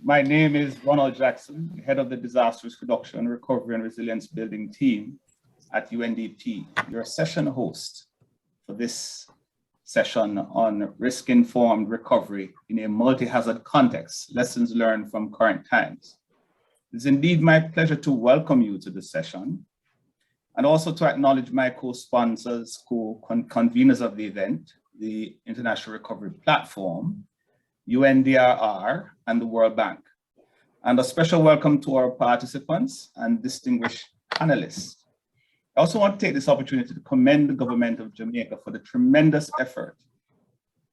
My name is Ronald Jackson, head of the Disaster Risk Reduction, Recovery and Resilience Building team at UNDP, your session host for this session on risk-informed recovery in a multi-hazard context, lessons learned from current times. It's indeed my pleasure to welcome you to this session and also to acknowledge my co-sponsors, co-conveners of the event, the International Recovery Platform, UNDRR, and the World Bank. And a special welcome to our participants and distinguished panelists. I also want to take this opportunity to commend the government of Jamaica for the tremendous effort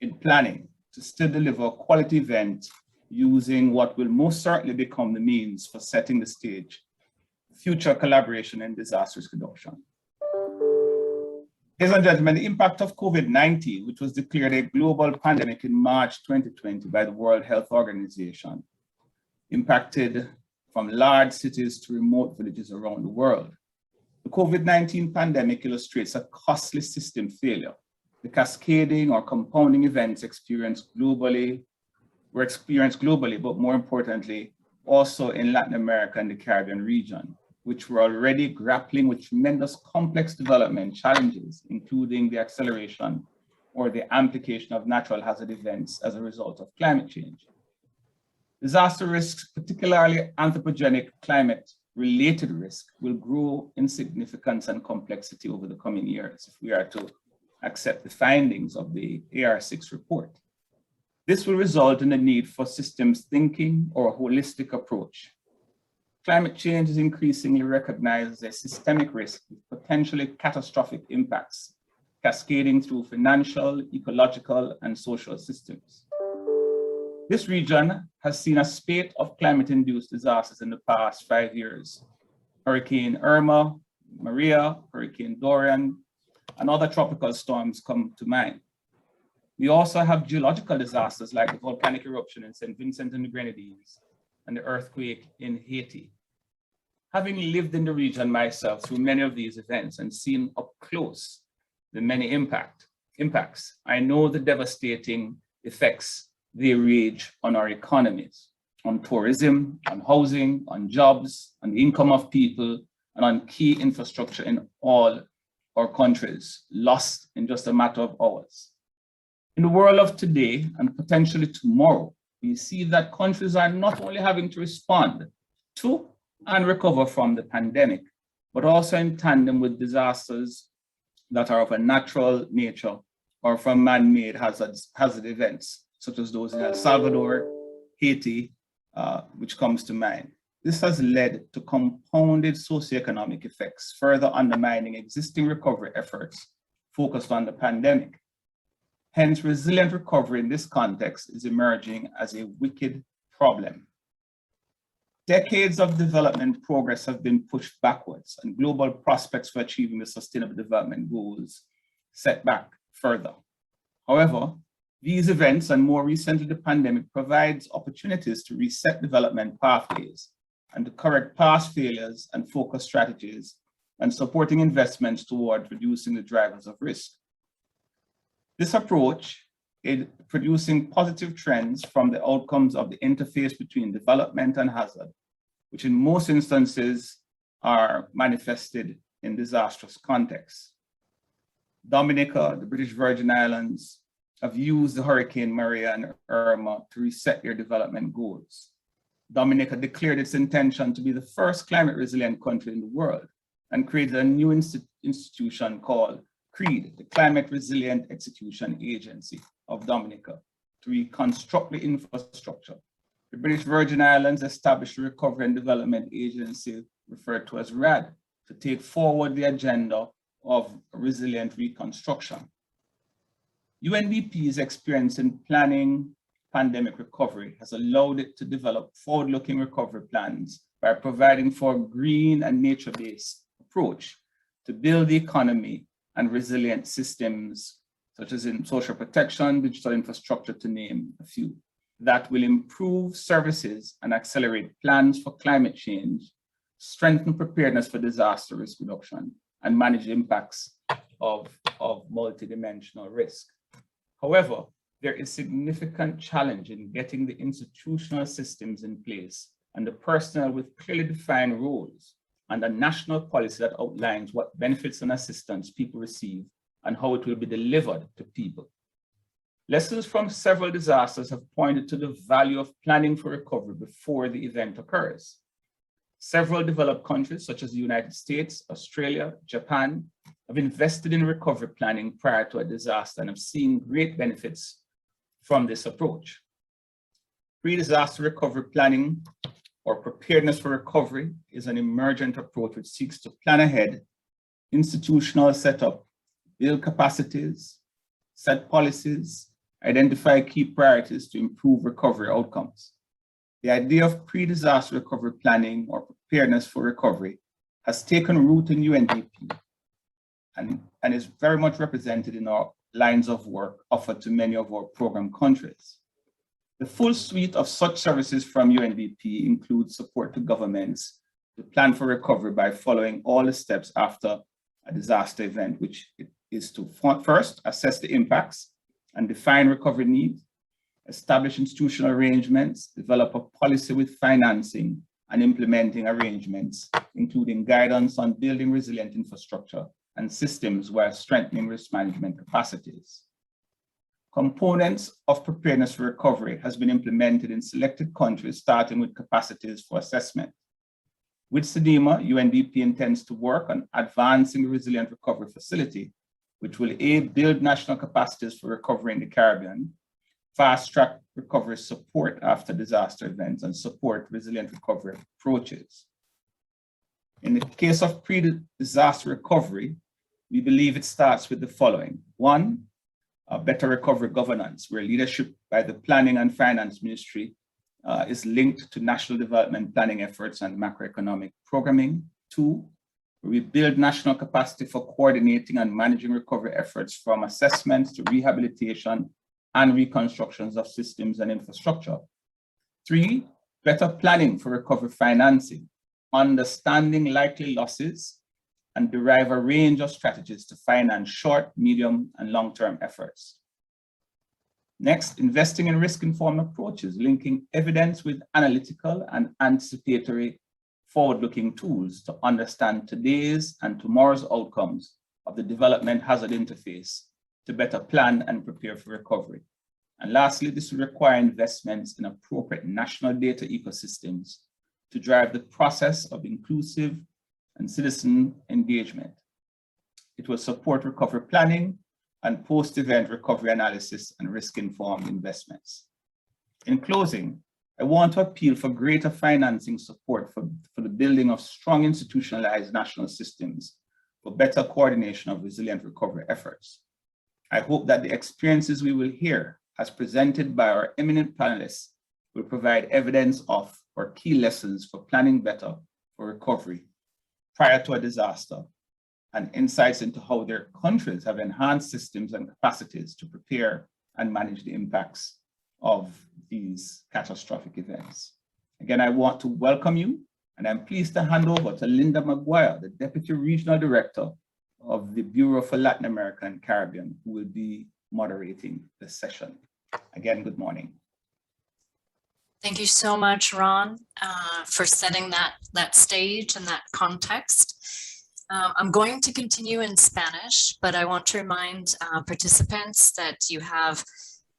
in planning to still deliver a quality event using what will most certainly become the means for setting the stage for future collaboration in disaster risk reduction. Ladies and gentlemen, the impact of COVID-19, which was declared a global pandemic in March 2020 by the World Health Organization, impacted from large cities to remote villages around the world. The COVID-19 pandemic illustrates a costly system failure. The cascading or compounding events were experienced globally, but more importantly, also in Latin America and the Caribbean region, which were already grappling with tremendous complex development challenges, including the acceleration or the amplification of natural hazard events as a result of climate change. Disaster risks, particularly anthropogenic climate-related risk, will grow in significance and complexity over the coming years if we are to accept the findings of the AR6 report. This will result in the need for systems thinking or a holistic approach. Climate change is increasingly recognized as a systemic risk with potentially catastrophic impacts, cascading through financial, ecological, and social systems. This region has seen a spate of climate-induced disasters in the past 5 years. Hurricane Irma, Maria, Hurricane Dorian, and other tropical storms come to mind. We also have geological disasters like the volcanic eruption in St. Vincent and the Grenadines and the earthquake in Haiti. Having lived in the region myself through many of these events and seen up close the many impacts, I know the devastating effects they wage on our economies, on tourism, on housing, on jobs, on the income of people, and on key infrastructure in all our countries, lost in just a matter of hours. In the world of today and potentially tomorrow, we see that countries are not only having to respond to and recover from the pandemic, but also in tandem with disasters that are of a natural nature or from man-made hazard events, such as those in El Salvador, Haiti, which comes to mind. This has led to compounded socioeconomic effects, further undermining existing recovery efforts focused on the pandemic. Hence, resilient recovery in this context is emerging as a wicked problem. Decades of development progress have been pushed backwards, and global prospects for achieving the Sustainable Development Goals set back further. However, these events, and more recently the pandemic, provides opportunities to reset development pathways and to correct past failures and focus strategies and supporting investments toward reducing the drivers of risk. This approach is producing positive trends from the outcomes of the interface between development and hazard, which in most instances are manifested in disastrous contexts. Dominica, the British Virgin Islands, have used the Hurricane Maria and Irma to reset their development goals. Dominica declared its intention to be the first climate resilient country in the world and created a new institution called CREED, the Climate Resilient Execution Agency of Dominica, to reconstruct the infrastructure. The British Virgin Islands established the Recovery and Development Agency, referred to as RAD, to take forward the agenda of resilient reconstruction. UNDP's experience in planning pandemic recovery has allowed it to develop forward-looking recovery plans by providing for a green and nature-based approach to build the economy and resilient systems, such as in social protection, digital infrastructure, to name a few, that will improve services and accelerate plans for climate change, strengthen preparedness for disaster risk reduction, and manage impacts of multidimensional risk. However, there is significant challenge in getting the institutional systems in place and the personnel with clearly defined roles and a national policy that outlines what benefits and assistance people receive and how it will be delivered to people. Lessons from several disasters have pointed to the value of planning for recovery before the event occurs. Several developed countries, such as the United States, Australia, Japan, have invested in recovery planning prior to a disaster and have seen great benefits from this approach. Pre-disaster recovery planning or preparedness for recovery is an emergent approach which seeks to plan ahead, institutional setup, build capacities, set policies, identify key priorities to improve recovery outcomes. The idea of pre-disaster recovery planning or preparedness for recovery has taken root in UNDP and is very much represented in our lines of work offered to many of our program countries. The full suite of such services from UNDP includes support to governments to plan for recovery by following all the steps after a disaster event, which is to first assess the impacts and define recovery needs, establish institutional arrangements, develop a policy with financing and implementing arrangements, including guidance on building resilient infrastructure and systems while strengthening risk management capacities. Components of preparedness for recovery has been implemented in selected countries, starting with capacities for assessment. With SEDEMA, UNDP intends to work on advancing the resilient recovery facility, which will aid build national capacities for recovery in the Caribbean, fast-track recovery support after disaster events, and support resilient recovery approaches. In the case of pre-disaster recovery, we believe it starts with the following. One, better recovery governance, where leadership by the Planning and Finance Ministry is linked to national development planning efforts and macroeconomic programming. Two, we build national capacity for coordinating and managing recovery efforts from assessments to rehabilitation and reconstructions of systems and infrastructure. Three, better planning for recovery financing, understanding likely losses, and derive a range of strategies to finance short, medium, and long-term efforts. Next, investing in risk-informed approaches, linking evidence with analytical and anticipatory forward-looking tools to understand today's and tomorrow's outcomes of the development hazard interface to better plan and prepare for recovery. And lastly, this will require investments in appropriate national data ecosystems to drive the process of inclusive and citizen engagement. It will support recovery planning and post-event recovery analysis and risk-informed investments. In closing, I want to appeal for greater financing support for the building of strong institutionalized national systems for better coordination of resilient recovery efforts. I hope that the experiences we will hear as presented by our eminent panelists will provide evidence of or key lessons for planning better for recovery prior to a disaster, and insights into how their countries have enhanced systems and capacities to prepare and manage the impacts of these catastrophic events. Again, I want to welcome you, and I'm pleased to hand over to Linda Maguire, the Deputy Regional Director of the Bureau for Latin America and Caribbean, who will be moderating this session. Again, good morning. Thank you so much, Ron, for setting that stage and that context. I'm going to continue in Spanish, but I want to remind participants that you have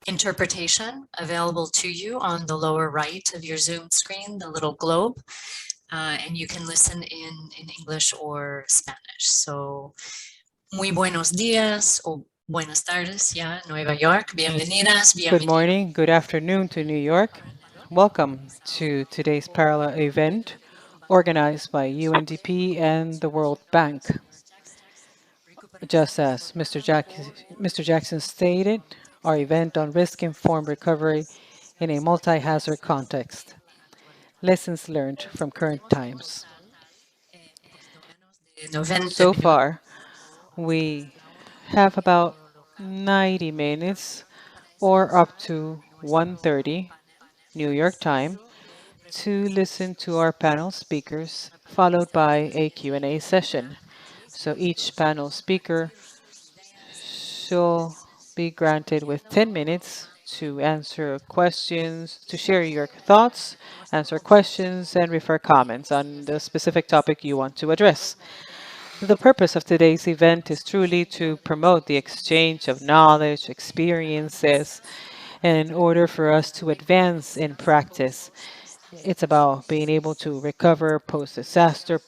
interpretation available to you on the lower right of your Zoom screen, the little globe, and you can listen in English or Spanish. So, muy buenos días o buenas tardes, ya, Nueva York. Bienvenidas, bienvenidos. Good morning, good afternoon to New York. Welcome to today's parallel event organized by UNDP and the World Bank. Just as Mr. Jackson stated, our event on risk-informed recovery in a multi-hazard context. Lessons learned from current times. So far, we have about 90 minutes or up to 1:30 New York time to listen to our panel speakers, followed by a Q&A session. So each panel speaker shall be granted with 10 minutes to answer questions, to share your thoughts, answer questions, and refer comments on the specific topic you want to address. The purpose of today's event is truly to promote the exchange of knowledge, experiences, and in order for us to advance in practice. It's about being able to recover post-disaster,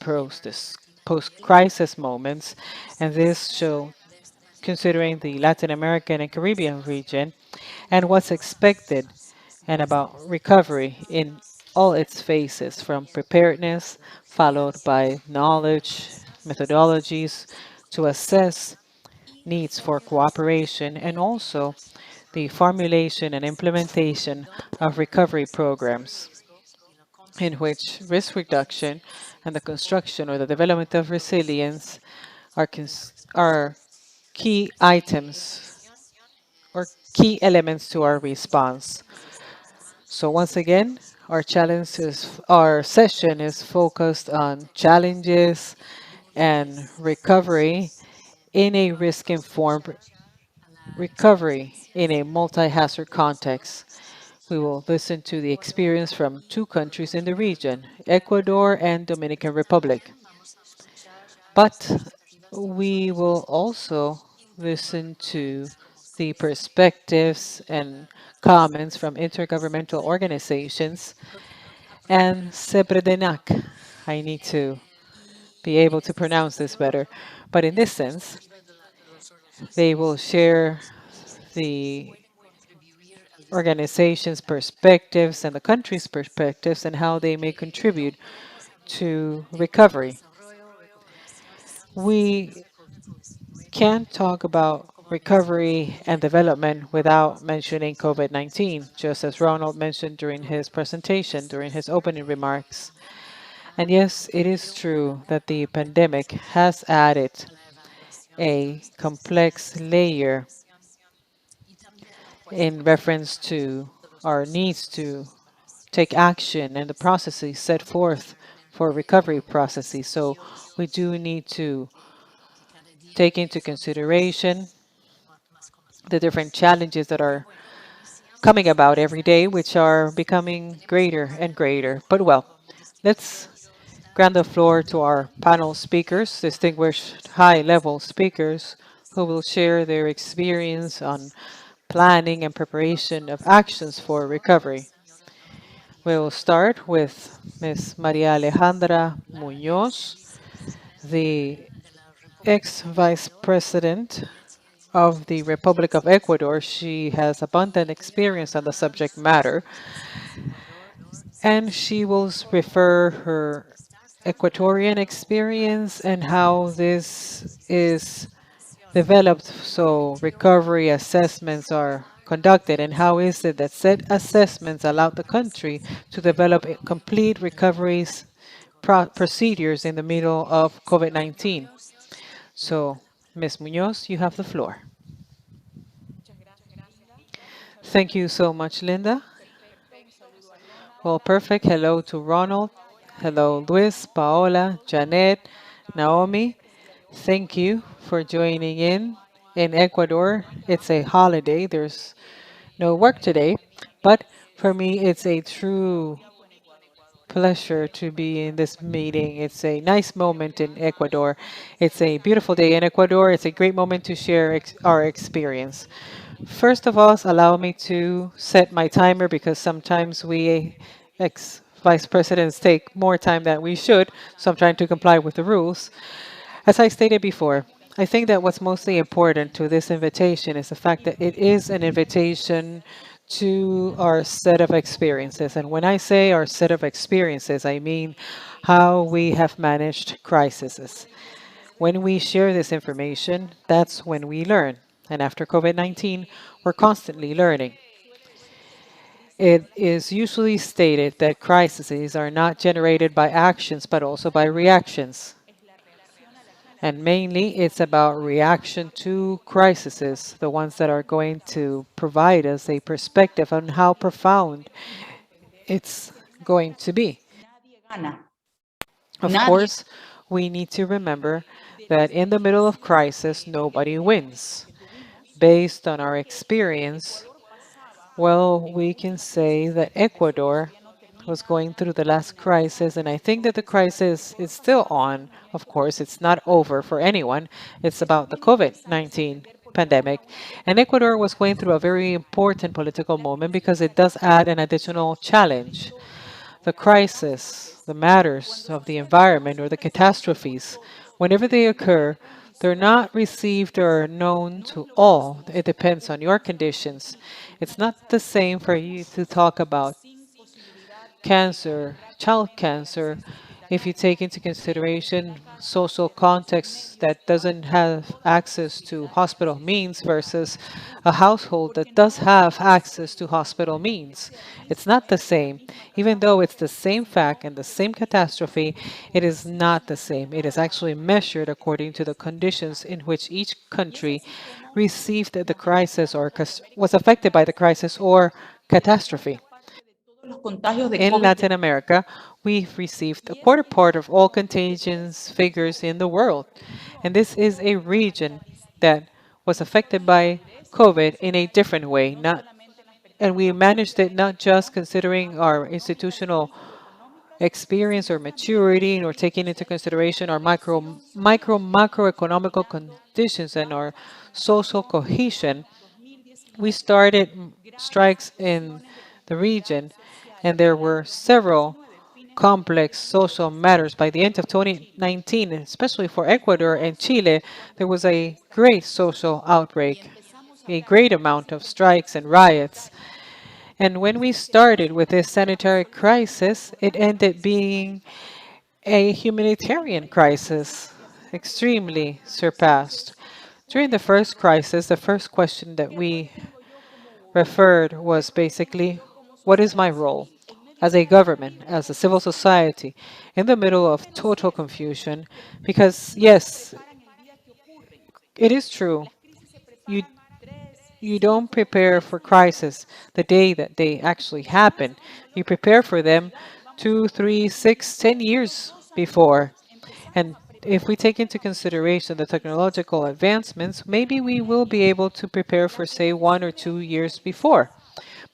post-crisis moments, and this show considering the Latin American and Caribbean region and what's expected and about recovery in all its phases from preparedness, followed by knowledge, methodologies to assess needs for cooperation, and also the formulation and implementation of recovery programs in which risk reduction and the construction or the development of resilience are key items or key elements to our response. So once again, our session is focused on challenges and recovery in a risk-informed recovery in a multi-hazard context. We will listen to the experience from two countries in the region, Ecuador and Dominican Republic. But we will also listen to the perspectives and comments from intergovernmental organizations and Sepredenac. I need to be able to pronounce this better. But in this sense, they will share the organization's perspectives and the country's perspectives and how they may contribute to recovery. We can't talk about recovery and development without mentioning COVID-19, just as Ronald mentioned during his presentation, during his opening remarks. And yes, it is true that the pandemic has added a complex layer in reference to our needs to take action and the processes set forth for recovery processes. So we do need to take into consideration the different challenges that are coming about every day, which are becoming greater and greater. But well, let's grant the floor to our panel speakers, distinguished high-level speakers, who will share their experience on planning and preparation of actions for recovery. We'll start with Ms. Maria Alejandra Munoz, the ex-vice president of the Republic of Ecuador. She has abundant experience on the subject matter, and she will refer her Ecuadorian experience and how this is developed so recovery assessments are conducted, and how is it that said assessments allow the country to develop complete recoveries procedures in the middle of COVID-19. So, Ms. Munoz, you have the floor. Thank you so much, Linda. Well, perfect. Hello to Ronald. Hello, Luis, Paola, Janet, Naomi. Thank you for joining in. In Ecuador, it's a holiday. There's no work today, but for me, it's a true pleasure to be in this meeting. It's a nice moment in Ecuador. It's a beautiful day in Ecuador. It's a great moment to share our experience. First of all, allow me to set my timer because sometimes we ex-vice presidents take more time than we should, so I'm trying to comply with the rules. As I stated before, I think that what's mostly important to this invitation is the fact that it is an invitation to our set of experiences. And when I say our set of experiences, I mean how we have managed crises. When we share this information, that's when we learn. And after COVID-19, we're constantly learning. It is usually stated that crises are not generated by actions, but also by reactions. And mainly, it's about reaction to crises, the ones that are going to provide us a perspective on how profound it's going to be. Of course, we need to remember that in the middle of crisis, nobody wins. based on our experience, well, we can say that Ecuador was going through the last crisis, and I think that the crisis is still on. Of course, it's not over for anyone. It's about the COVID-19 pandemic. And Ecuador was going through a very important political moment because it does add an additional challenge. The crisis, the matters of the environment, or the catastrophes, whenever they occur, they're not received or known to all. It depends on your conditions. It's not the same for you to talk about cancer, child cancer, if you take into consideration social context that doesn't have access to hospital means versus a household that does have access to hospital means. It's not the same. Even though it's the same fact and the same catastrophe, it is not the same. It is actually measured according to the conditions in which each country received the crisis or was affected by the crisis or catastrophe. In Latin America, we've received a quarter part of all contagions figures in the world. And this is a region that was affected by COVID in a different way. And we managed it not just considering our institutional experience or maturity, or taking into consideration our macroeconomical conditions and our social cohesion. We started strikes in the region, and there were several complex social matters. By the end of 2019, especially for Ecuador and Chile, there was a great social outbreak, a great amount of strikes and riots. And when we started with this sanitary crisis, it ended being a humanitarian crisis, extremely surpassed. During the first crisis, the first question that we referred was basically, what is my role as a government, as a civil society, in the middle of total confusion? Because yes, it is true. You you don't prepare for crisis the day that they actually happen. You prepare for them 2, 3, 6, 10 years before. And if we take into consideration the technological advancements, maybe we will be able to prepare for, say, 1 or 2 years before.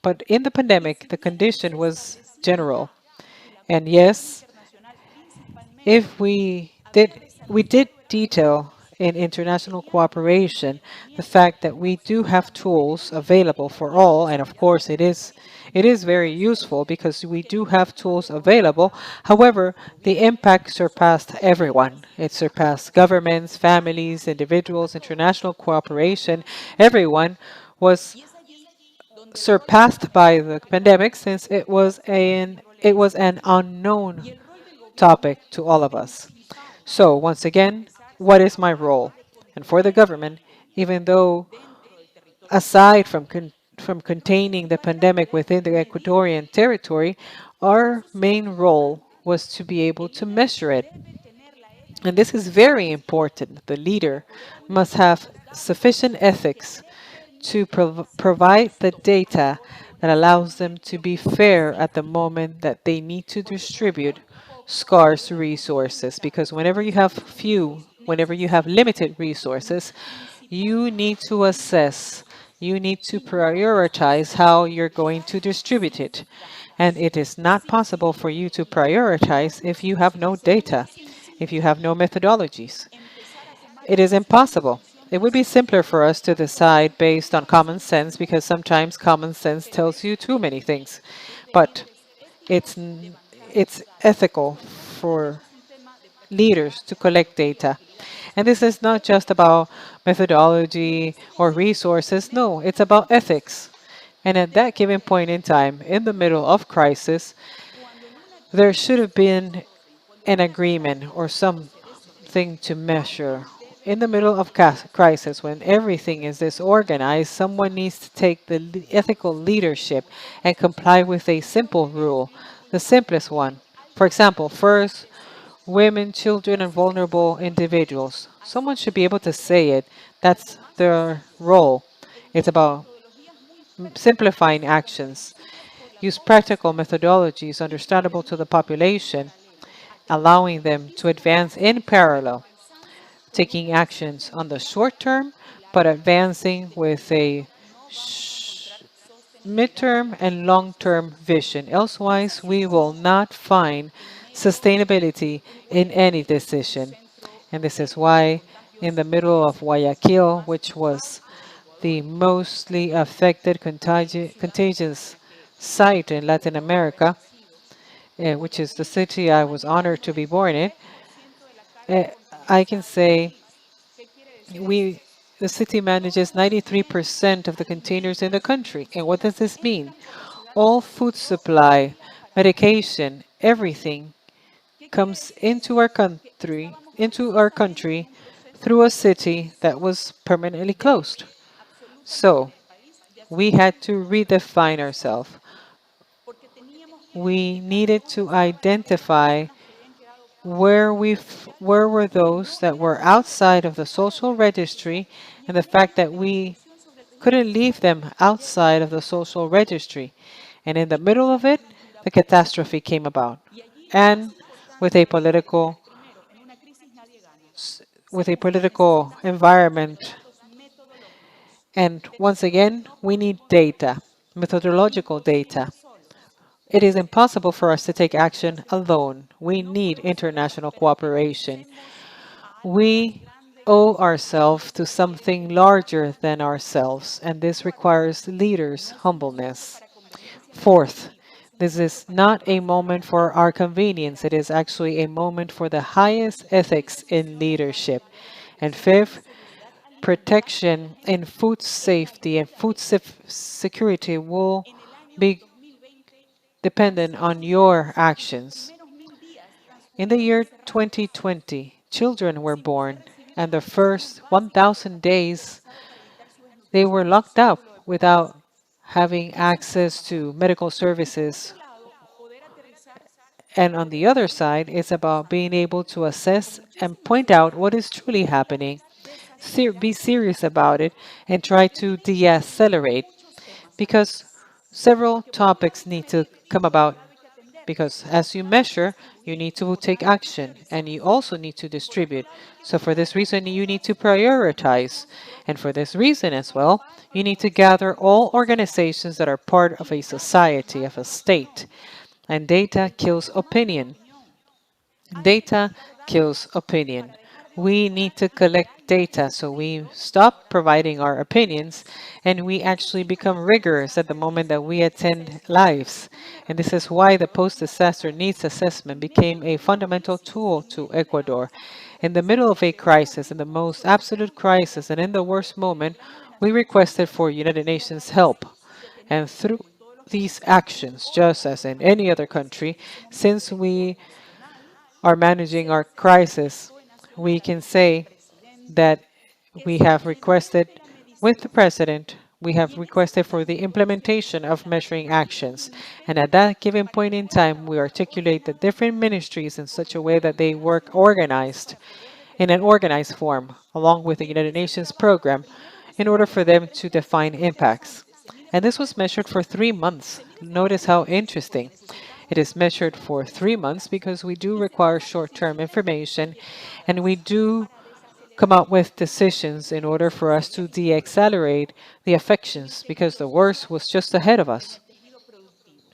But in the pandemic, the condition was general. And yes, if we did detail in international cooperation the fact that we do have tools available for all, and of course it is very useful because we do have tools available. However, the impact surpassed everyone. It surpassed governments, families, individuals, international cooperation. Everyone was surpassed by the pandemic since it was an unknown topic to all of us. So once again, what is my role? And for the government, even though aside from containing the pandemic within the Ecuadorian territory, our main role was to be able to measure it. And this is very important. The leader must have sufficient ethics to provide the data that allows them to be fair at the moment that they need to distribute scarce resources. Because whenever you have limited resources, you need to assess, you need to prioritize how you're going to distribute it. And it is not possible for you to prioritize if you have no data, if you have no methodologies. It is impossible. It would be simpler for us to decide based on common sense because sometimes common sense tells you too many things. But it's ethical for leaders to collect data. And this is not just about methodology or resources. No, it's about ethics. And at that given point in time, in the middle of crisis, there should have been an agreement or something to measure. In the middle of crisis, when everything is disorganized, someone needs to take the ethical leadership and comply with a simple rule, the simplest one. For example, first, women, children, and vulnerable individuals. Someone should be able to say it. That's their role. It's about simplifying actions. Use practical methodologies understandable to the population, allowing them to advance in parallel, taking actions on the short term, but advancing with a midterm and long-term vision. Elsewise, we will not find sustainability in any decision. And this is why in the middle of Guayaquil, which was the mostly affected contagious site in Latin America, which is the city I was honored to be born in, uh, I can say we the city manages 93% of the containers in the country. And what does this mean? All food supply, medication, everything comes into our country through a city that was permanently closed. So we had to redefine ourselves. We needed to identify where were those that were outside of the social registry, and the fact that we couldn't leave them outside of the social registry. And in the middle of it, the catastrophe came about. And with a political with a political environment. And once again, we need data, methodological data. It is impossible for us to take action alone. We need international cooperation. We owe ourselves to something larger than ourselves, and this requires leaders' humbleness. Fourth, this is not a moment for our convenience. It is actually a moment for the highest ethics in leadership. And fifth, protection in food safety and security will be dependent on your actions. In the year 2020, children were born, and the first 1,000 days they were locked up without having access to medical services. And on the other side, it's about being able to assess and point out what is truly happening, be serious about it, and try to de-accelerate because several topics need to come about. Because as you measure, you need to take action and you also need to distribute. So for this reason, you need to prioritize. And for this reason as well, you need to gather all organizations that are part of a society, of a state. And data kills opinion. Data kills opinion. We need to collect data so we stop providing our opinions and we actually become rigorous at the moment that we attend lives. And this is why the post-disaster needs assessment became a fundamental tool to Ecuador. In the middle of a crisis, in the most absolute crisis, and in the worst moment, we requested for United Nations help. And through these actions, just as in any other country, since we are managing our crisis, we can say that we have requested with the president, we have requested for the implementation of measuring actions. And at that given point in time, we articulate the different ministries in such a way that they work organized, in an organized form, along with the United Nations program, in order for them to define impacts. And this was measured for 3 months. Notice how interesting. It is measured for 3 months because we do require short-term information and we do come up with decisions in order for us to de-accelerate the affections because the worst was just ahead of us.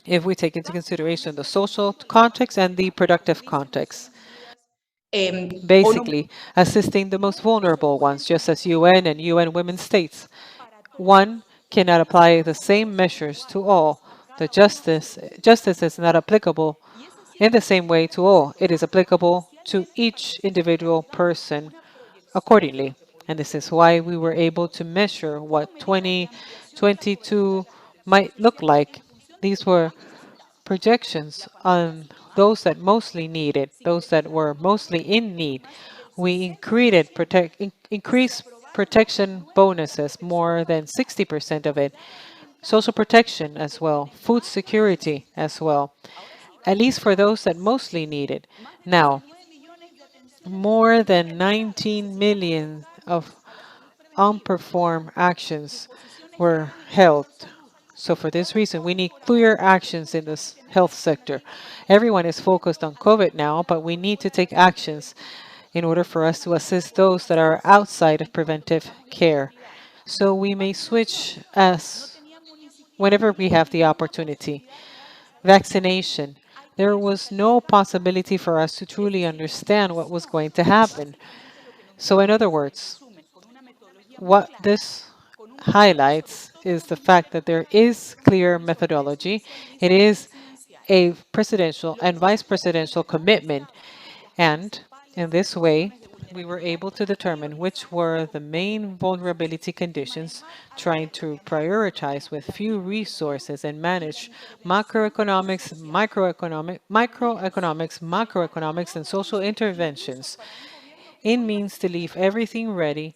If we take into consideration the social context and the productive context, basically assisting the most vulnerable ones, just as UN and UN Women states. One cannot apply the same measures to all. The justice is not applicable in the same way to all. It is applicable to each individual person accordingly. And this is why we were able to measure what 2022 might look like. These were projections on those that mostly needed, those that were mostly in need. We increased protection bonuses, more than 60% of it, social protection as well, food security as well, at least for those that mostly need it. Now, more than 19 million of unperformed actions were held. So for this reason, we need clear actions in this health sector. Everyone is focused on COVID now, but we need to take actions in order for us to assist those that are outside of preventive care. So we may switch as whenever we have the opportunity. Vaccination. There was no possibility for us to truly understand what was going to happen. So in other words, what this highlights is the fact that there is clear methodology. It is a presidential and vice presidential commitment. And in this way, we were able to determine which were the main vulnerability conditions, trying to prioritize with few resources and manage macroeconomics, and social interventions in means to leave everything ready,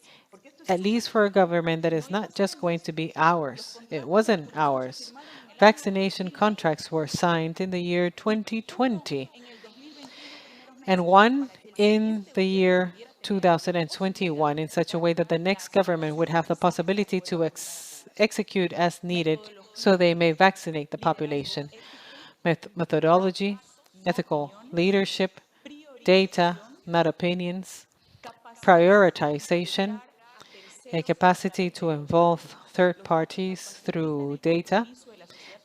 at least for a government that is not just going to be ours. It wasn't ours. Vaccination contracts were signed in the year 2020 and one in the year 2021 in such a way that the next government would have the possibility to execute as needed so they may vaccinate the population. Methodology, ethical leadership, data, not opinions, prioritization, a capacity to involve third parties through data.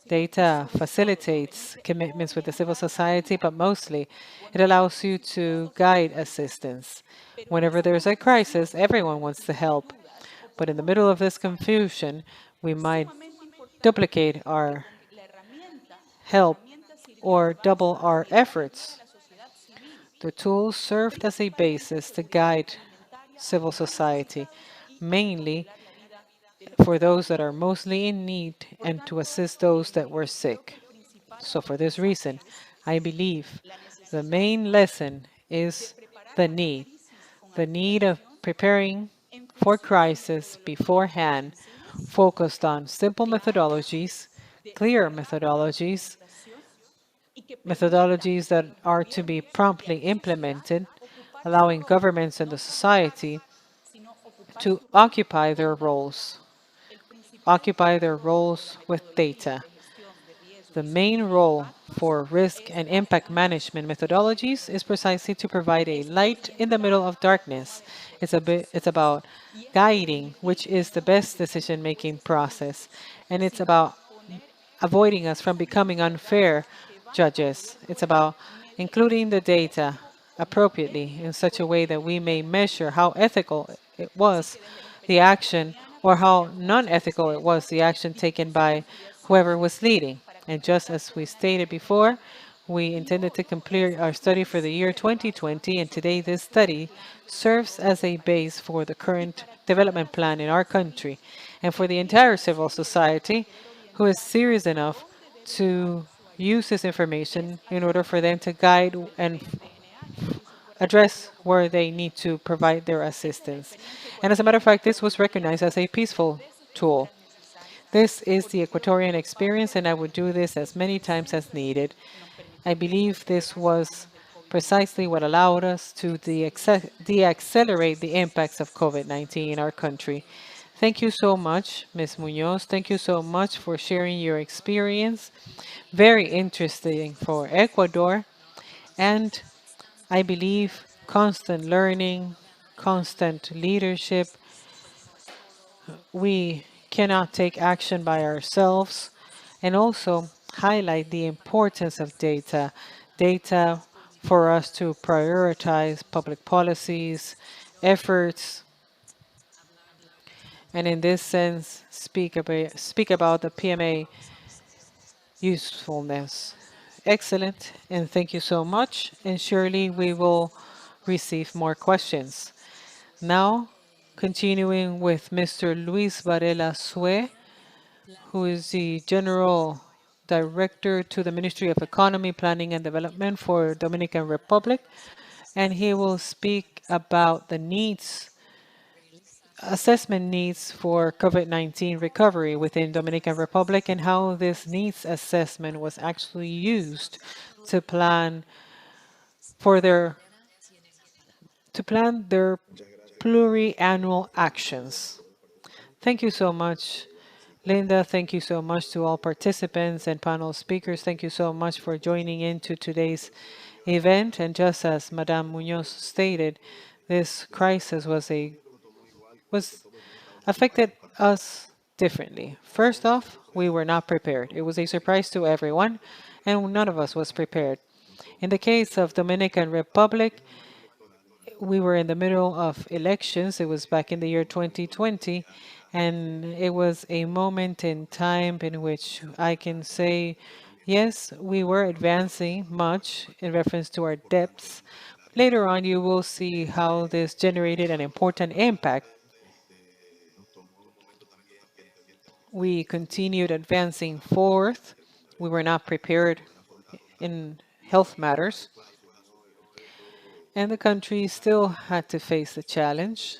Data facilitates commitments with the civil society, but mostly it allows you to guide assistance. Whenever there's a crisis, everyone wants to help. But in the middle of this confusion, we might duplicate our help or double our efforts. The tools served as a basis to guide civil society, mainly for those that are mostly in need and to assist those that were sick. So for this reason, I believe the main lesson is the need of preparing for crisis beforehand, focused on simple methodologies, clear methodologies that are to be promptly implemented, allowing governments and the society to occupy their roles with data. The main role for risk and impact management methodologies is precisely to provide a light in the middle of darkness. It's about guiding which is the best decision-making process, and it's about avoiding us from becoming unfair judges. It's about including the data appropriately in such a way that we may measure how ethical it was, the action, or how non-ethical it was, the action taken by whoever was leading. And just as we stated before, we intended to complete our study for the year 2020, and today this study serves as a base for the current development plan in our country and for the entire civil society who is serious enough to use this information in order for them to guide and address where they need to provide their assistance. And as a matter of fact, this was recognized as a peaceful tool. This is the Equatorian experience, and I would do this as many times as needed. I believe this was precisely what allowed us to de-accelerate the impacts of COVID-19 in our country. Thank you so much, Ms. Munoz. Thank you so much for sharing your experience. Very interesting for Ecuador. And I believe constant learning, constant leadership. We cannot take action by ourselves, and also highlight the importance of data. Data for us to prioritize public policies, efforts, and in this sense, speak about the PMA usefulness. Excellent, and thank you so much. And surely we will receive more questions. Now, continuing with Mr. Luis Varela Sue, who is the General Director to the Ministry of Economy, Planning and Development for Dominican Republic, and he will speak about the assessment needs for COVID-19 recovery within Dominican Republic and how this needs assessment was actually used to plan for their pluriannual actions. Thank you so much, Linda. Thank you so much to all participants and panel speakers. Thank you so much for joining into today's event. And just as Madame Munoz stated, this crisis was affected us differently. First off, we were not prepared. It was a surprise to everyone, and none of us was prepared. In the case of Dominican Republic, we were in the middle of elections. It was back in the year 2020, and it was a moment in time in which I can say, yes, we were advancing much in reference to our depths. Later on, you will see how this generated an important impact. We continued advancing forth. We were not prepared in health matters, and the country still had to face the challenge.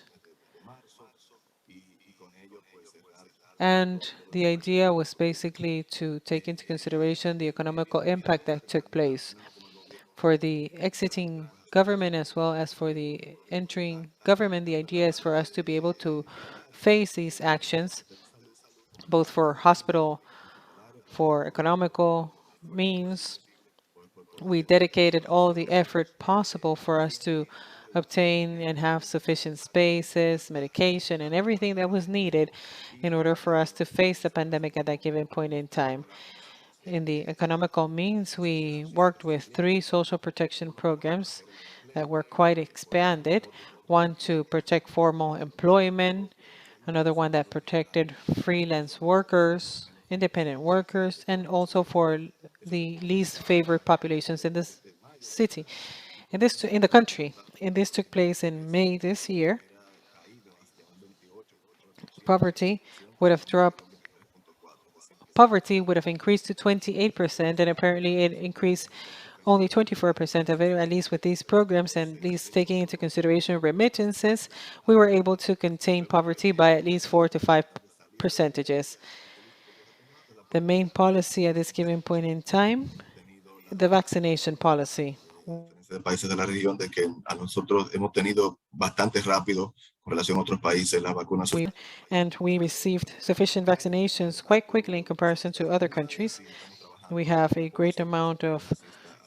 And the idea was basically to take into consideration the economical impact that took place for the exiting government as well as for the entering government. The idea is for us to be able to face these actions, both for hospital, for economical means. We dedicated all the effort possible for us to obtain and have sufficient spaces, medication, and everything that was needed in order for us to face the pandemic at that given point in time. In the economical means, we worked with three social protection programs that were quite expanded. One to protect formal employment, another one that protected freelance workers, independent workers, and also for the least favored populations in this city, in the country. And this took place in May this year. Poverty would have dropped. Poverty would have increased to 28%, and apparently it increased only 24% of it, at least with these programs, and at least taking into consideration remittances, we were able to contain poverty by at least 4 to 5 percentages. The main policy at this given point in time, the vaccination policy. Países de la región de que a nosotros hemos tenido bastante rápido con relación a otros países la vacunación. And we received sufficient vaccinations quite quickly in comparison to other countries. We have a great amount of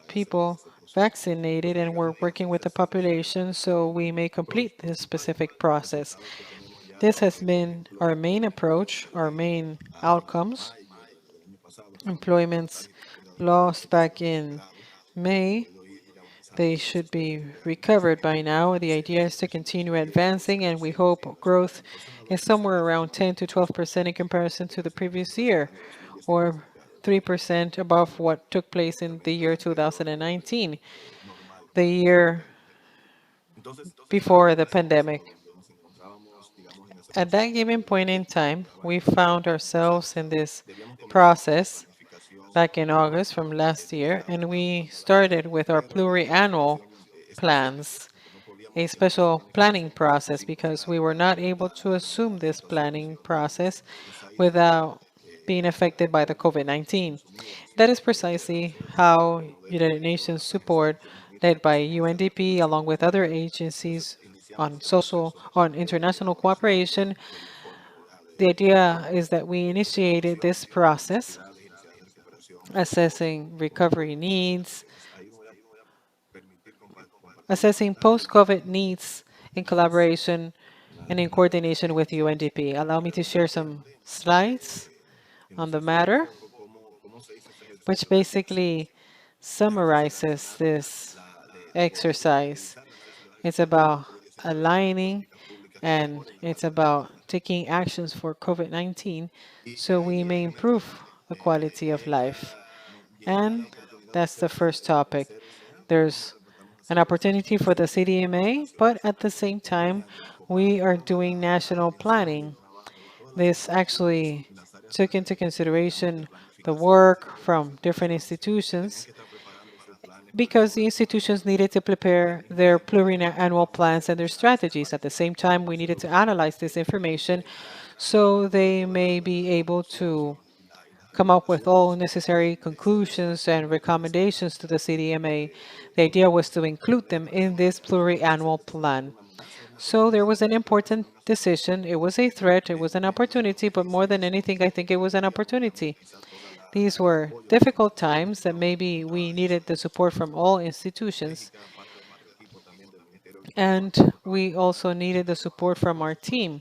people vaccinated, and we're working with the population so we may complete this specific process. This has been our main approach, our main outcomes. Employments lost back in May, they should be recovered by now. The idea is to continue advancing, and we hope growth is somewhere around 10 to 12% in comparison to the previous year, or 3% above what took place in the year 2019, the year before the pandemic. At that given point in time, we found ourselves in this process back in August from last year, and we started with our pluriannual plans, a special planning process, because we were not able to assume this planning process without being affected by the COVID-19. That is precisely how United Nations support, led by UNDP, along with other agencies on international cooperation. The idea is that we initiated this process, assessing recovery needs, assessing post-COVID needs in collaboration and in coordination with UNDP. Allow me to share some slides on the matter, which basically summarizes this exercise. It's about aligning, and it's about taking actions for COVID-19 so we may improve the quality of life. And that's the first topic. There's an opportunity for the CDMA, but at the same time, we are doing national planning. This actually took into consideration the work from different institutions, because the institutions needed to prepare their pluriannual plans and their strategies. At the same time, we needed to analyze this information so they may be able to come up with all necessary conclusions and recommendations to the CDMA. The idea was to include them in this pluriannual plan. So there was an important decision. It was a threat, it was an opportunity, but more than anything, I think it was an opportunity. These were difficult times that maybe we needed the support from all institutions, and we also needed the support from our team.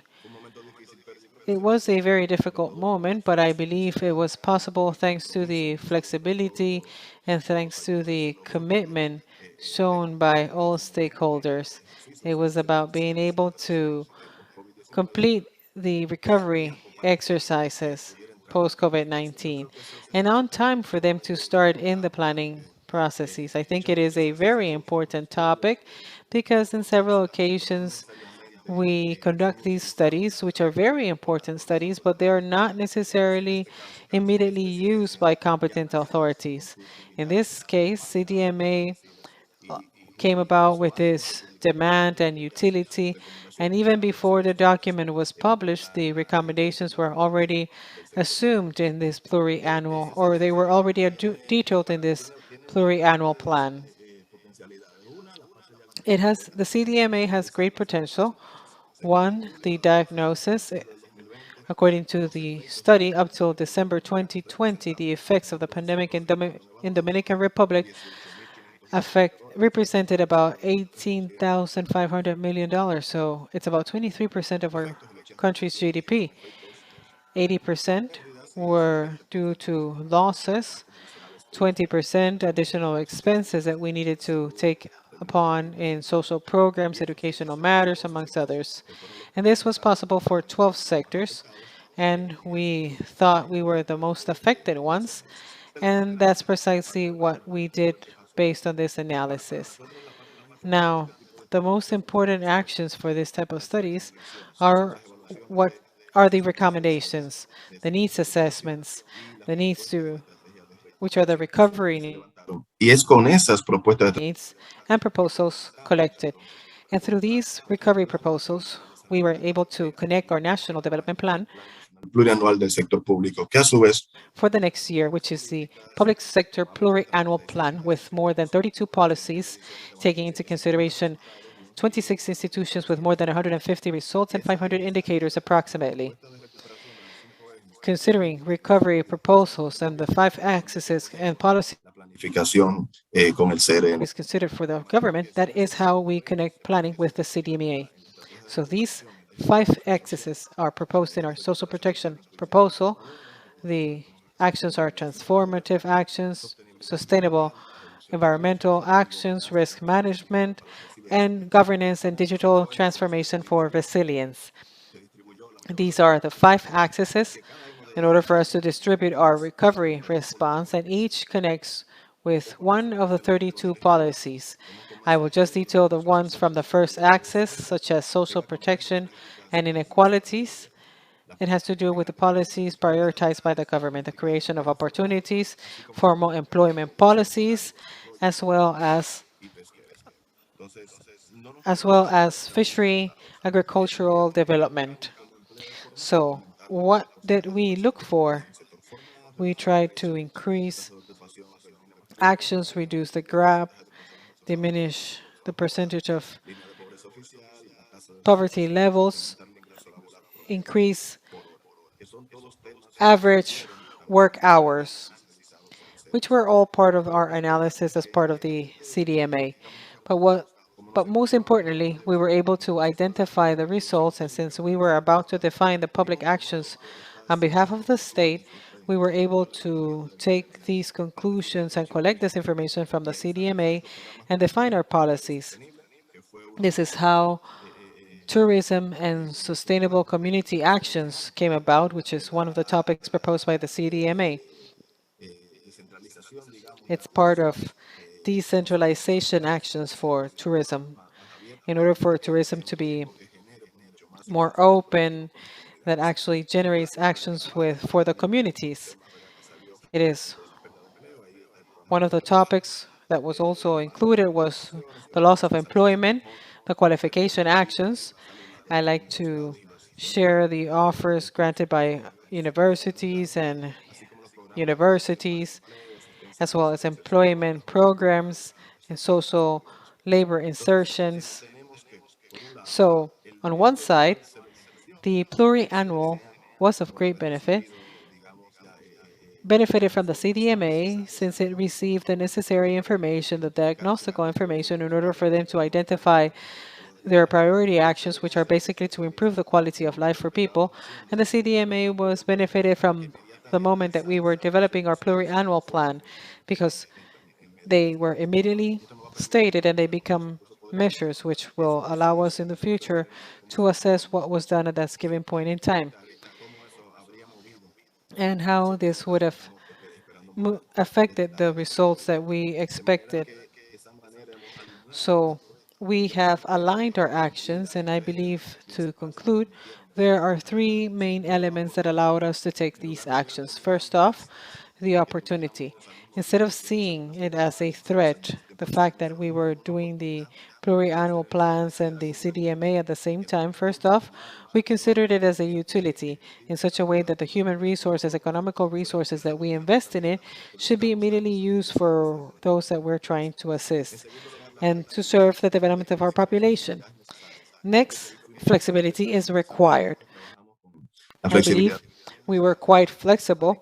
It was a very difficult moment, but I believe it was possible thanks to the flexibility and thanks to the commitment shown by all stakeholders. It was about being able to complete the recovery exercises post COVID-19 and on time for them to start in the planning processes. I think it is a very important topic because in several occasions we conduct these studies, which are very important studies, but they are not necessarily immediately used by competent authorities. In this case, CDMA came about with this demand and utility, and even before the document was published, the recommendations were already assumed in this pluriannual, or they were already detailed in this pluriannual plan. The CDMA has great potential. One, the diagnosis. According to the study, up till December 2020, the effects of the pandemic in Dominican Republic represented about $18,500 million. So it's about 23% of our country's GDP. 80% were due to losses, 20% additional expenses that we needed to take upon in social programs, educational matters, amongst others. And this was possible for 12 sectors, and we thought we were the most affected ones, and that's precisely what we did based on this analysis. Now, the most important actions for this type of studies are what are the recommendations, the needs assessments, the needs to, which are the recovery Y es con esas propuestas de needs and proposals collected. And through these recovery proposals, we were able to connect our national development plan plurianual del sector público, que a su vez for the next year, which is the public sector pluriannual plan with more than 32 policies, taking into consideration 26 institutions with more than 150 results and 500 indicators approximately. Considering recovery proposals and the 5 axes and policies la planificación con el CRN. considered for the government, that is how we connect planning with the CDMA. So these 5 axes are proposed in our social protection proposal. The actions are transformative actions, sustainable environmental actions, risk management, and governance and digital transformation for resilience. These are the 5 axes in order for us to distribute our recovery response, and each connects with one of the 32 policies. I will just detail the ones from the first axis, such as social protection and inequalities. It has to do with the policies prioritized by the government, the creation of opportunities, formal employment policies, as well as fishery, agricultural development. So what did we look for? We tried to increase actions, reduce the gap, diminish the percentage of poverty levels, increase average work hours, which were all part of our analysis as part of the CDMA. But most importantly, we were able to identify the results, and since we were about to define the public actions on behalf of the state, we were able to take these conclusions and collect this information from the CDMA and define our policies. This is how tourism and sustainable community actions came about, which is one of the topics proposed by the CDMA. It's part of decentralization actions for tourism. In order for tourism to be more open, that actually generates actions for the communities. It is one of the topics that was also included was the loss of employment, the qualification actions. I like to share the offers granted by universities, as well as employment programs and social labor insertions. So on one side, the pluriannual was of great benefited from the CDMA since it received the necessary information, the diagnostical information, in order for them to identify there are priority actions which are basically to improve the quality of life for people, and the CDMA was benefited from the moment that we were developing our pluriannual plan, because they were immediately stated and they become measures which will allow us in the future to assess what was done at that given point in time and how this would have affected the results that we expected. So we have aligned our actions, and I believe, to conclude, there are three main elements that allowed us to take these actions. First off, the opportunity. Instead of seeing it as a threat, the fact that we were doing the pluriannual plans and the CDMA at the same time, first off, we considered it as a utility in such a way that the human resources, economical resources that we invest in it should be immediately used for those that we're trying to assist and to serve the development of our population. Next, flexibility is required. La I flexibilidad. believe we were quite flexible,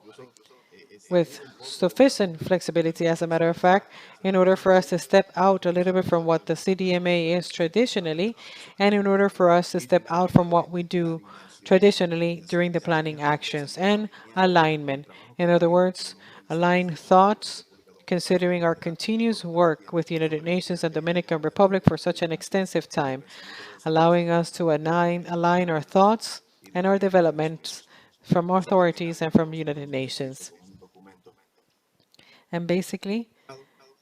with sufficient flexibility, as a matter of fact, in order for us to step out a little bit from what the CDMA is traditionally, and in order for us to step out from what we do traditionally during the planning actions, and alignment. In other words, align thoughts, considering our continuous work with the United Nations and Dominican Republic for such an extensive time, allowing us to align our thoughts and our developments from authorities and from United Nations. And basically,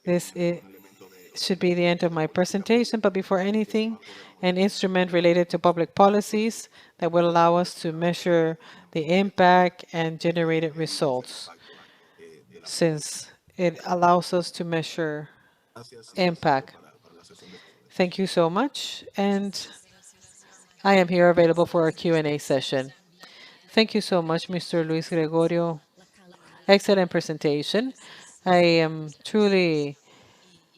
should be the end of my presentation, but before anything, an instrument related to public policies that will allow us to measure the impact and generated results, since it allows us to measure impact. Thank you so much, and I am here available for our Q&A session. Thank you so much, Mr. Luis Gregorio. Excellent presentation. I am truly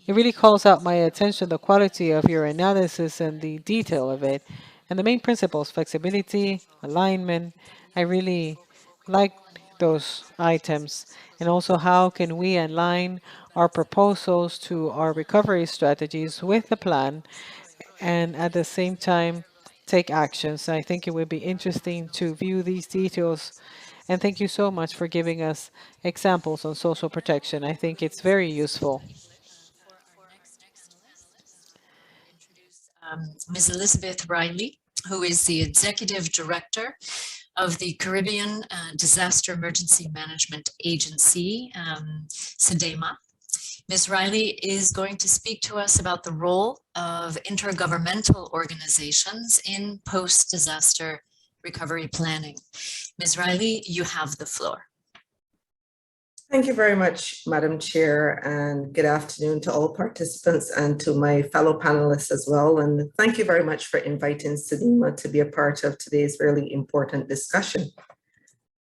It really calls out my attention, the quality of your analysis and the detail of it. And the main principles, flexibility, alignment, I really like those items. And also, how can we align our proposals to our recovery strategies with the plan and at the same time take actions. I think it would be interesting to view these details. And thank you so much for giving us examples on social protection. I think it's very useful. Ms. Elizabeth Riley, who is the Executive Director of the Caribbean Disaster Emergency Management Agency, SEDEMA. Ms. Riley is going to speak to us about the role of intergovernmental organizations in post-disaster recovery planning. Ms. Riley, you have the floor. Thank you very much, Madam Chair, and good afternoon to all participants and to my fellow panelists as well. And thank you very much for inviting SEDEMA to be a part of today's really important discussion.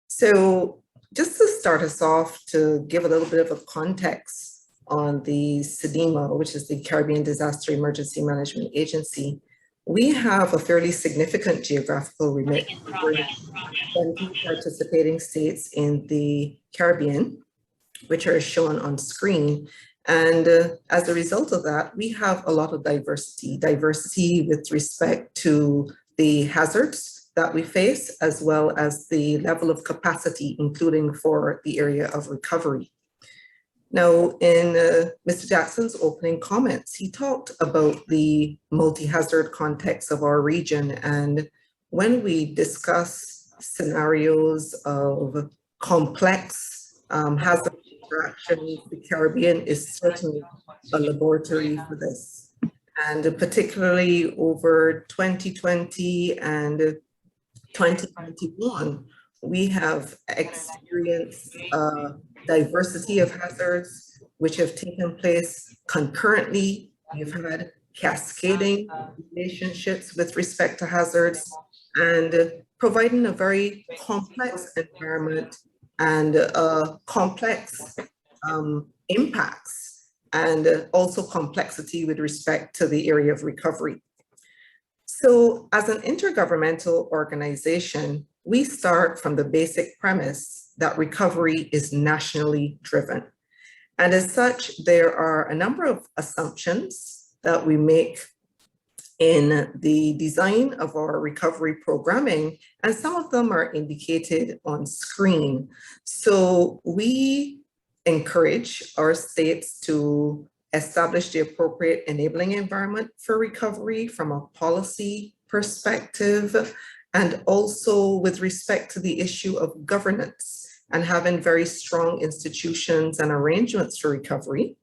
So just to start us off, to give a little bit of a context on the SEDEMA, which is the Caribbean Disaster Emergency Management Agency, we have a fairly significant geographical remit for 20 participating states in the Caribbean, which are shown on screen. And as a result of that, we have a lot of diversity with respect to the hazards that we face, as well as the level of capacity, including for the area of recovery. Now, in Mr. Jackson's opening comments, he talked about the multi-hazard context of our region. And when we discuss scenarios of complex hazard interactions, the Caribbean is certainly a laboratory for this. And particularly over 2020 and 2021, we have experienced diversity of hazards which have taken place concurrently. We've had cascading relationships with respect to hazards and providing a very complex environment and complex impacts and also complexity with respect to the area of recovery. So as an intergovernmental organization, we start from the basic premise that recovery is nationally driven. And as such, there are a number of assumptions that we make in the design of our recovery programming, and some of them are indicated on screen. So we encourage our states to establish the appropriate enabling environment for recovery from a policy perspective, and also with respect to the issue of governance and having very strong institutions and arrangements for recovery.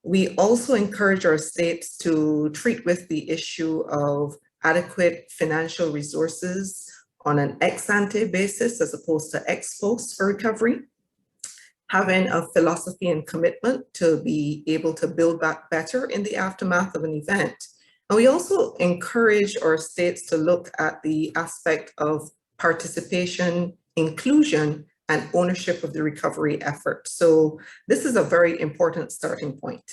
We also encourage our states to treat with the issue of adequate financial resources on an ex-ante basis as opposed to ex-post for recovery, having a philosophy and commitment to be able to build back better in the aftermath of an event. And we also encourage our states to look at the aspect of participation, inclusion, and ownership of the recovery effort. So this is a very important starting point.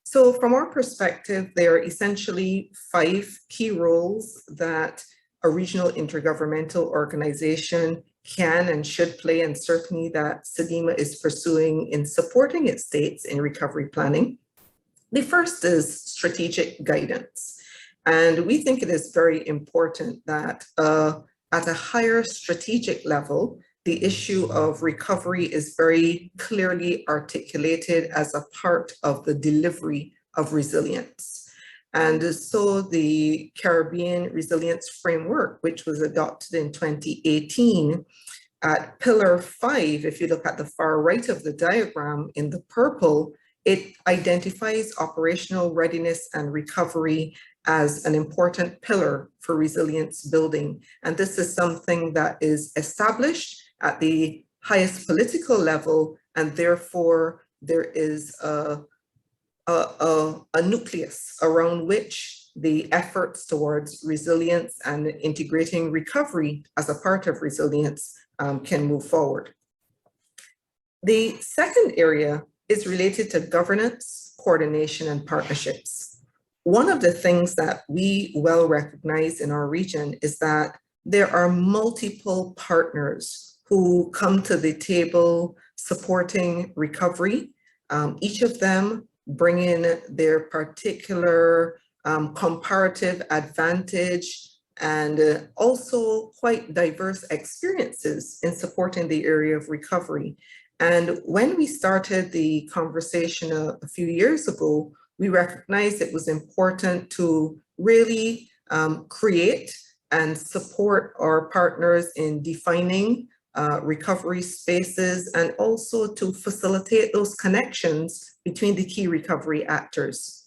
So from our perspective, there are essentially 5 key roles that a regional intergovernmental organization can and should play, and certainly that SEDIMA is pursuing in supporting its states in recovery planning. The first is strategic guidance. And we think it is very important that at a higher strategic level, the issue of recovery is very clearly articulated as a part of the delivery of resilience. And so the Caribbean Resilience Framework, which was adopted in 2018, at Pillar 5, if you look at the far right of the diagram in the purple, it identifies operational readiness and recovery as an important pillar for resilience building. And this is something that is established at the highest political level, and therefore there is a nucleus around which the efforts towards resilience and integrating recovery as a part of resilience can move forward. The second area is related to governance, coordination, and partnerships. One of the things that we well recognize in our region is that there are multiple partners who come to the table supporting recovery, each of them bringing their particular comparative advantage and also quite diverse experiences in supporting the area of recovery. And when we started the conversation a few years ago, we recognized it was important to really create and support our partners in defining recovery spaces, and also to facilitate those connections between the key recovery actors.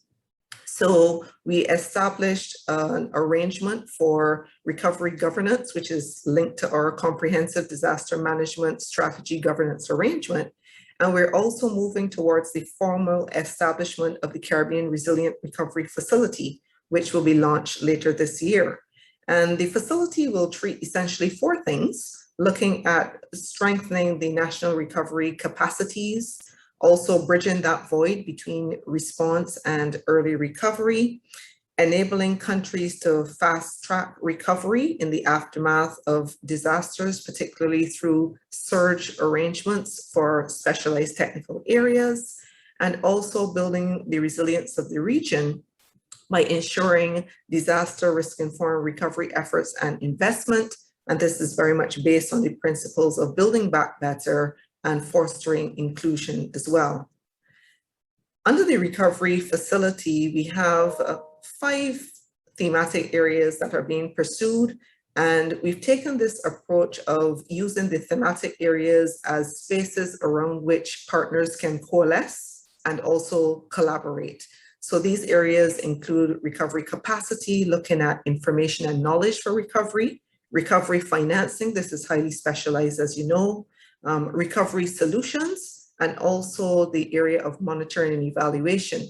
So we established an arrangement for recovery governance, which is linked to our comprehensive disaster management strategy governance arrangement. And we're also moving towards the formal establishment of the Caribbean Resilient Recovery Facility, which will be launched later this year. And the facility will treat essentially 4 things, looking at strengthening the national recovery capacities, also bridging that void between response and early recovery, enabling countries to fast-track recovery in the aftermath of disasters, particularly through surge arrangements for specialized technical areas, and also building the resilience of the region by ensuring disaster risk-informed recovery efforts and investment. And this is very much based on the principles of building back better and fostering inclusion as well. Under the recovery facility, we have 5 thematic areas that are being pursued. And we've taken this approach of using the thematic areas as spaces around which partners can coalesce and also collaborate. So these areas include recovery capacity, looking at information and knowledge for recovery, recovery financing, this is highly specialized as you know, recovery solutions, and also the area of monitoring and evaluation.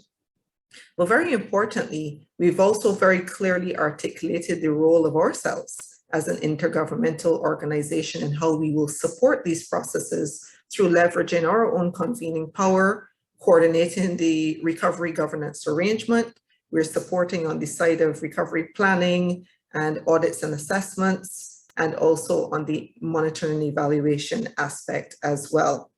But very importantly, we've also very clearly articulated the role of ourselves as an intergovernmental organization and how we will support these processes through leveraging our own convening power, coordinating the recovery governance arrangement. We're supporting on the side of recovery planning and audits and assessments, and also on the monitoring and evaluation aspect as well.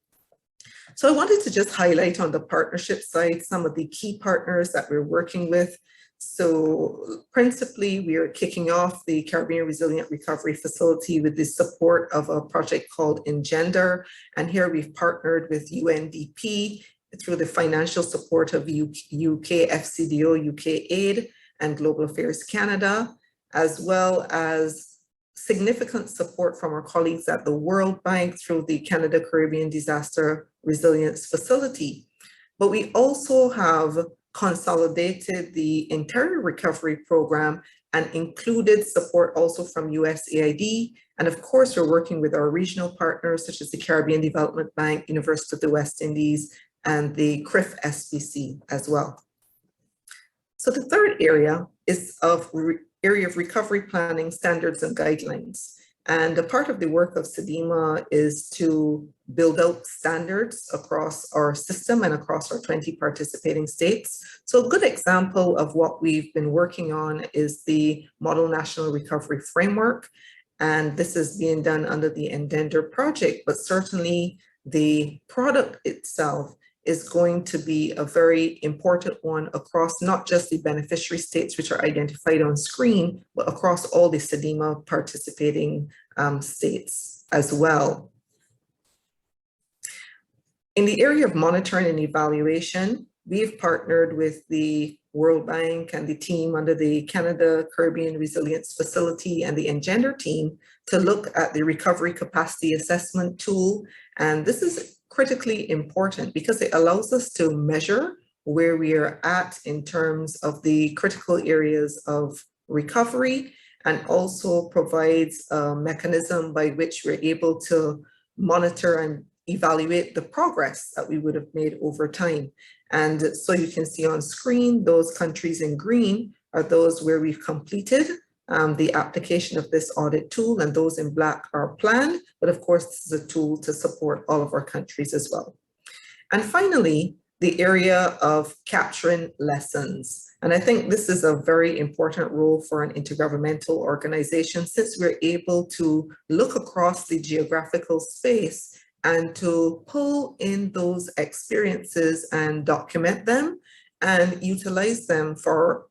So I wanted to just highlight on the partnership side some of the key partners that we're working with. So principally, we are kicking off the Caribbean Resilient Recovery Facility with the support of a project called Engender. And here we've partnered with UNDP through the financial support of UK FCDO, UK Aid, and Global Affairs Canada, as well as significant support from our colleagues at the World Bank through the Canada Caribbean Disaster Resilience Facility. But we also have consolidated the entire recovery program and included support also from USAID. And of course, we're working with our regional partners such as the Caribbean Development Bank, University of the West Indies, and the CRIF SPC as well. So the third area is area of recovery planning standards and guidelines. And a part of the work of SEDIMA is to build out standards across our system and across our 20 participating states. So a good example of what we've been working on is the Model National Recovery Framework. And this is being done under the Engender project, but certainly the product itself is going to be a very important one across not just the beneficiary states, which are identified on screen, but across all the SEDIMA participating states as well. In the area of monitoring and evaluation, we've partnered with the World Bank and the team under the Canada Caribbean Resilience Facility and the Engender team to look at the recovery capacity assessment tool. And this is critically important because it allows us to measure where we are at in terms of the critical areas of recovery, and also provides a mechanism by which we're able to monitor and evaluate the progress that we would have made over time. And so you can see on screen, those countries in green are those where we've completed the application of this audit tool, and those in black are planned, but of course this is a tool to support all of our countries as well. And finally, the area of capturing lessons. And I think this is a very important role for an intergovernmental organization, since we're able to look across the geographical space and to pull in those experiences and document them and utilize them for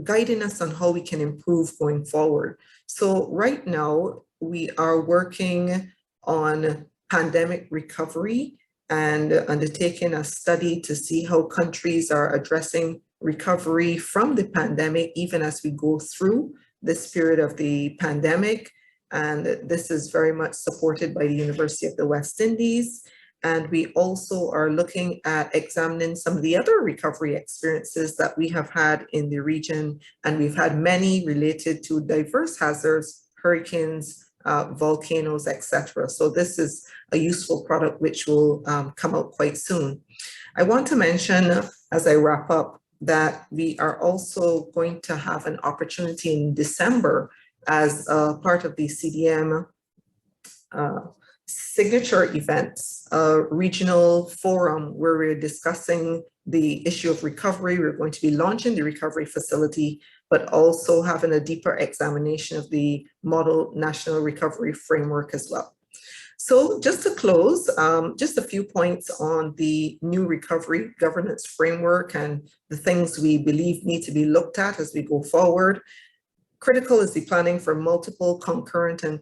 guiding us on how we can improve going forward. So right now, we are working on pandemic recovery and undertaking a study to see how countries are addressing recovery from the pandemic, even as we go through this period of the pandemic. And this is very much supported by the University of the West Indies. And we also are looking at examining some of the other recovery experiences that we have had in the region. And we've had many related to diverse hazards, hurricanes, volcanoes, etc. So this is a useful product which will come out quite soon. I want to mention, as I wrap up, that we are also going to have an opportunity in December as part of the CDM signature events, a regional forum where we're discussing the issue of recovery. We're going to be launching the recovery facility, but also having a deeper examination of the Model National Recovery Framework as well. So just to close, just a few points on the new recovery governance framework and the things we believe need to be looked at as we go forward. Critical is the planning for multiple concurrent and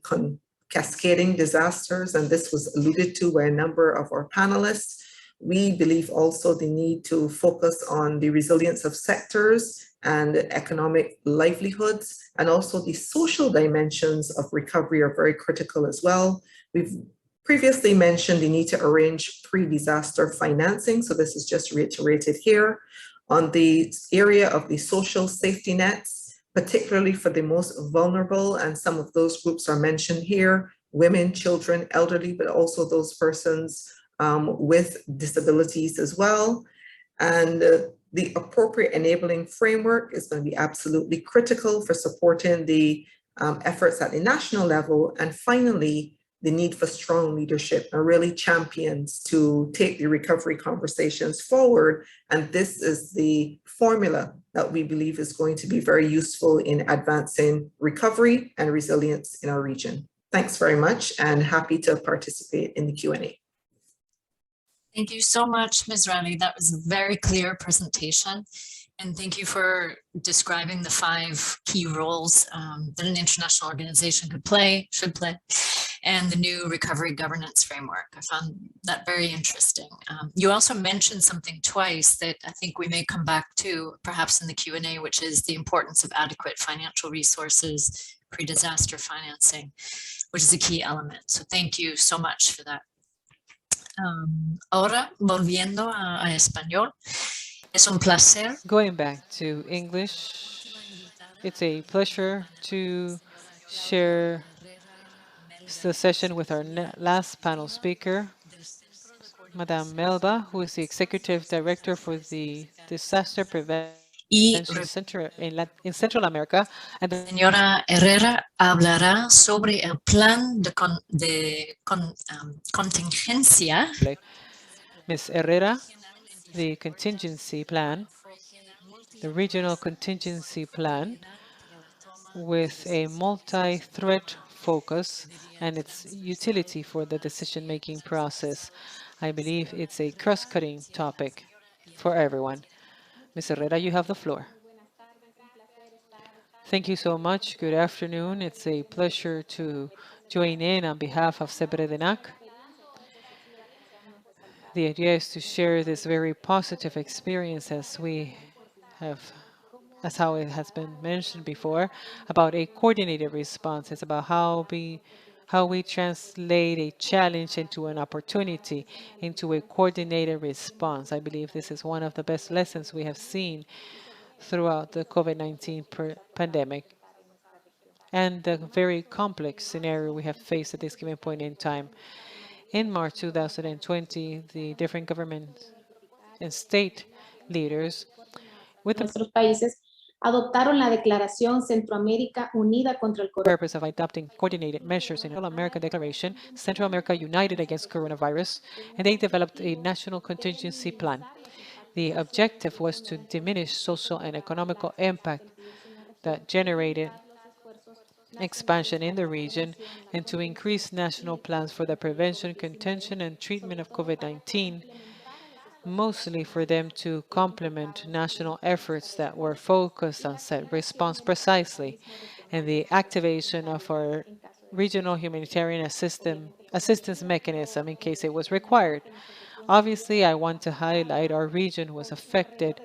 cascading disasters, and this was alluded to by a number of our panelists. We believe also the need to focus on the resilience of sectors and economic livelihoods, and also the social dimensions of recovery are very critical as well. We've previously mentioned the need to arrange pre-disaster financing, so this is just reiterated here. On the area of the social safety nets, particularly for the most vulnerable, and some of those groups are mentioned here, women, children, elderly, but also those persons with disabilities as well. And the appropriate enabling framework is going to be absolutely critical for supporting the efforts at the national level. And finally, the need for strong leadership and really champions to take the recovery conversations forward. And this is the formula that we believe is going to be very useful in advancing recovery and resilience in our region. Thanks very much, and happy to participate in the Q&A. Thank you so much, Ms. Riley. That was a very clear presentation. And thank you for describing the 5 key roles that an international organization should play, and the new recovery governance framework. I found that very interesting. You also mentioned something twice that I think we may come back to perhaps in the Q&A, which is the importance of adequate financial resources, pre-disaster financing, which is a key element. So thank you so much for that. Ahora, volviendo a español, es un placer. Going back to English, it's a pleasure to share the session with our last panel speaker, Madame Melba, who is the Executive Director for the Disaster Prevention Center in Central America. And the señora Herrera hablará sobre el plan de contingencia. Ms. Herrera, the contingency plan, the regional contingency plan, with a multi-threat focus and its utility for the decision-making process. I believe it's a cross-cutting topic for everyone. Ms. Herrera, you have the floor. Thank you so much. Good afternoon. It's a pleasure to join in on behalf of Sebredenac. The idea is to share this very positive experience as how it has been mentioned before, about a coordinated response. It's about how we translate a challenge into an opportunity, into a coordinated response. I believe this is one of the best lessons we have seen throughout the COVID-19 pandemic and the very complex scenario we have faced at this given point in time. In March 2020, the different government and state leaders with the adoptaron la Declaración Centroamérica Unida contra el purpose of adopting coordinated measures in Central America Declaration, Central America United Against Coronavirus, and they developed a national contingency plan. The objective was to diminish social and economical impact that generated expansion in the region and to increase national plans for the prevention, contention, and treatment of COVID-19, mostly for them to complement national efforts that were focused on said response precisely and the activation of our regional humanitarian assistance mechanism in case it was required. Obviously, I want to highlight our region was affected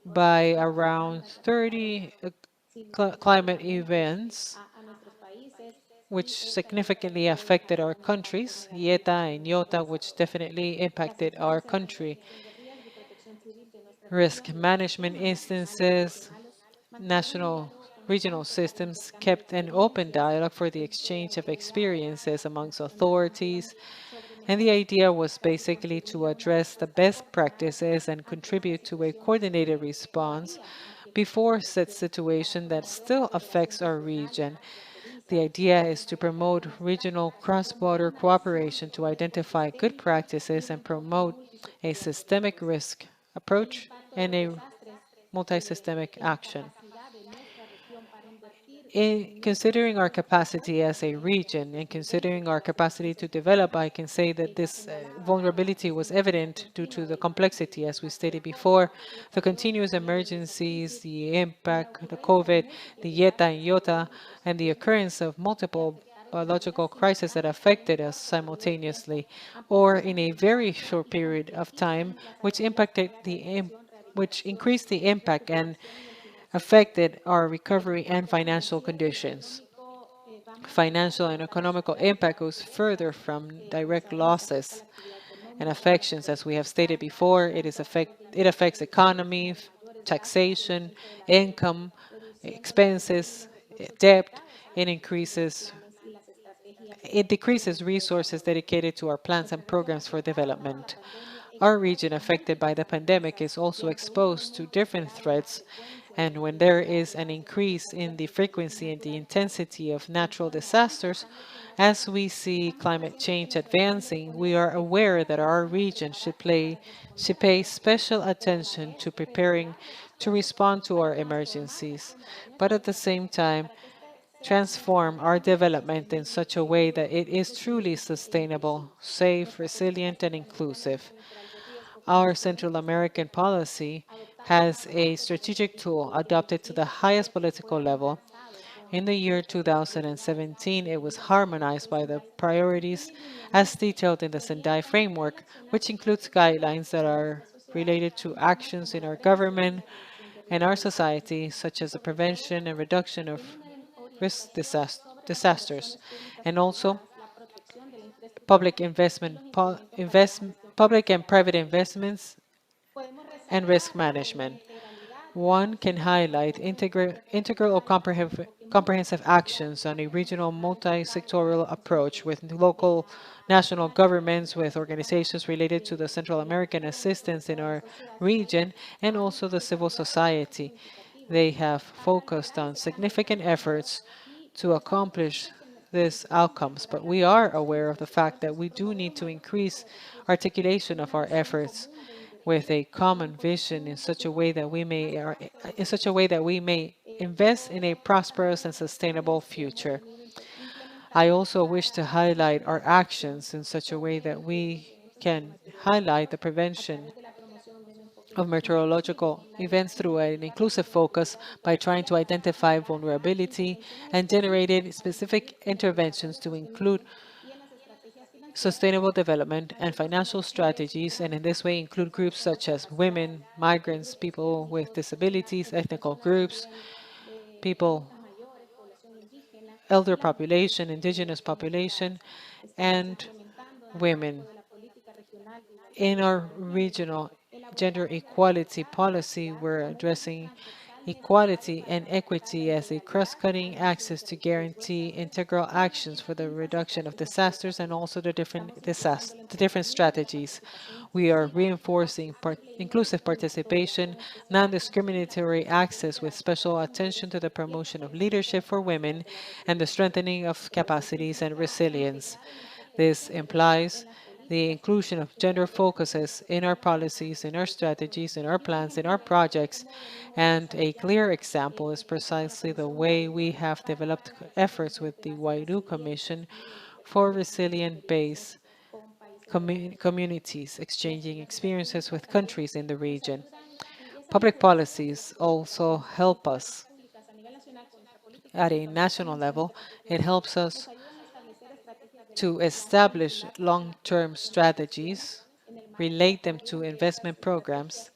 by around 30 climate events which significantly affected our countries, Ieta and Iota, which definitely impacted our country. Risk management instances, national regional systems kept an open dialogue for the exchange of experiences amongst authorities, and the idea was basically to address the best practices and contribute to a coordinated response before such situation that still affects our region. The idea is to promote regional cross-border cooperation to identify good practices and promote a systemic risk approach and a multi-systemic action. In considering our capacity as a region and considering our capacity to develop, I can say that this vulnerability was evident due to the complexity, as we stated before, the continuous emergencies, the impact, the COVID, the Ieta and Iota, and the occurrence of multiple biological crises that affected us simultaneously or in a very short period of time, which increased the impact and affected our recovery and financial conditions. Financial and economical impact goes further from direct losses and affections. As we have stated before, it affects economy, taxation, income, expenses, debt, and it decreases resources dedicated to our plans and programs for development. Our region affected by the pandemic is also exposed to different threats, and when there is an increase in the frequency and the intensity of natural disasters, as we see climate change advancing, we are aware that our region should pay special attention to preparing to respond to our emergencies. But at the same time, transform our development in such a way that it is truly sustainable, safe, resilient, and inclusive. Our Central American policy has a strategic tool adopted to the highest political level. In the year 2017, it was harmonized by the priorities as detailed in the Sendai framework, which includes guidelines that are related to actions in our government and our society, such as the prevention and reduction of risk disasters, and also public and private investments and risk management. One can highlight integral or comprehensive actions on a regional multi-sectoral approach with local national governments, with organizations related to the Central American assistance in our region, and also the civil society. They have focused on significant efforts to accomplish these outcomes, but we are aware of the fact that we do need to increase articulation of our efforts with a common vision in such a way that we may invest in a prosperous and sustainable future. I also wish to highlight our actions in such a way that we can highlight the prevention of meteorological events through an inclusive focus by trying to identify vulnerability and generated specific interventions to include sustainable development and financial strategies, and in this way include groups such as women, migrants, people with disabilities, ethnical groups, people, elder population, indigenous population, and women. In our regional gender equality policy, we're addressing equality and equity as a cross-cutting axis to guarantee integral actions for the reduction of disasters and also the different strategies. We are reinforcing inclusive participation, non-discriminatory access with special attention to the promotion of leadership for women and the strengthening of capacities and resilience. This implies the inclusion of gender focuses in our policies, in our strategies, in our plans, in our projects. And a clear example is precisely the way we have developed efforts with the Waidu Commission for resilient base communities, exchanging experiences with countries in the region. Public policies also help us at a national level. It helps us to establish long-term strategies, relate them to investment programs,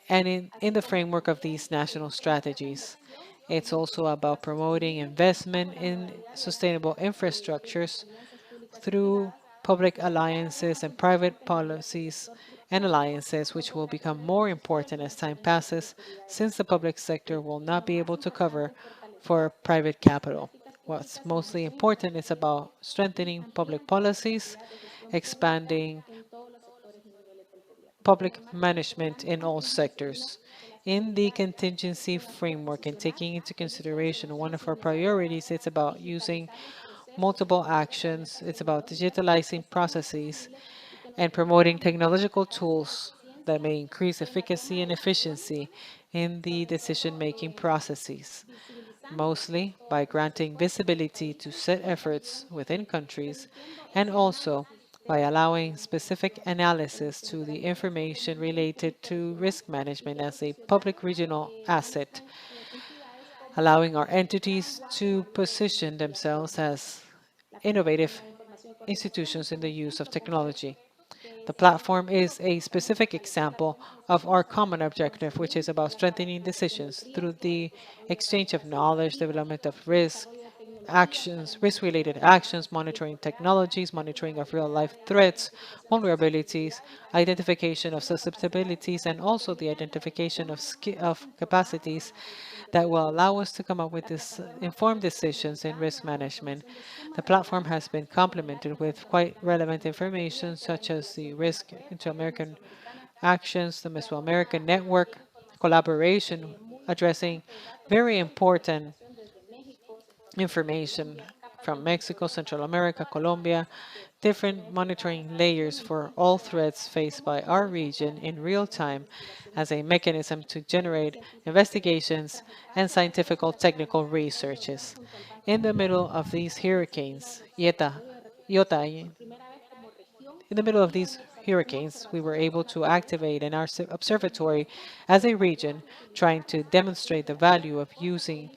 and in the framework of these national strategies. It's also about promoting investment in sustainable infrastructures through public alliances and private policies and alliances, which will become more important as time passes, since the public sector will not be able to cover for private capital. What's mostly important is about strengthening public policies, expanding public management in all sectors. In the contingency framework and taking into consideration one of our priorities, it's about using multiple actions. It's about digitalizing processes and promoting technological tools that may increase efficacy and efficiency in the decision-making processes, mostly by granting visibility to set efforts within countries and also by allowing specific analysis to the information related to risk management as a public regional asset, allowing our entities to position themselves as innovative institutions in the use of technology. The platform is a specific example of our common objective, which is about strengthening decisions through the exchange of knowledge, development of risk-related actions, monitoring technologies, monitoring of real-life threats, vulnerabilities, identification of susceptibilities, and also the identification of capacities that will allow us to come up with this informed decisions in risk management. The platform has been complemented with quite relevant information such as the risk inter-American actions, the Mesoamerican network, collaboration, addressing very important information from Mexico, Central America, Colombia, different monitoring layers for all threats faced by our region in real time as a mechanism to generate investigations and scientific technical researches. In the middle of these hurricanes, Iota, in the middle of these hurricanes, we were able to activate in our observatory as a region, trying to demonstrate the value of using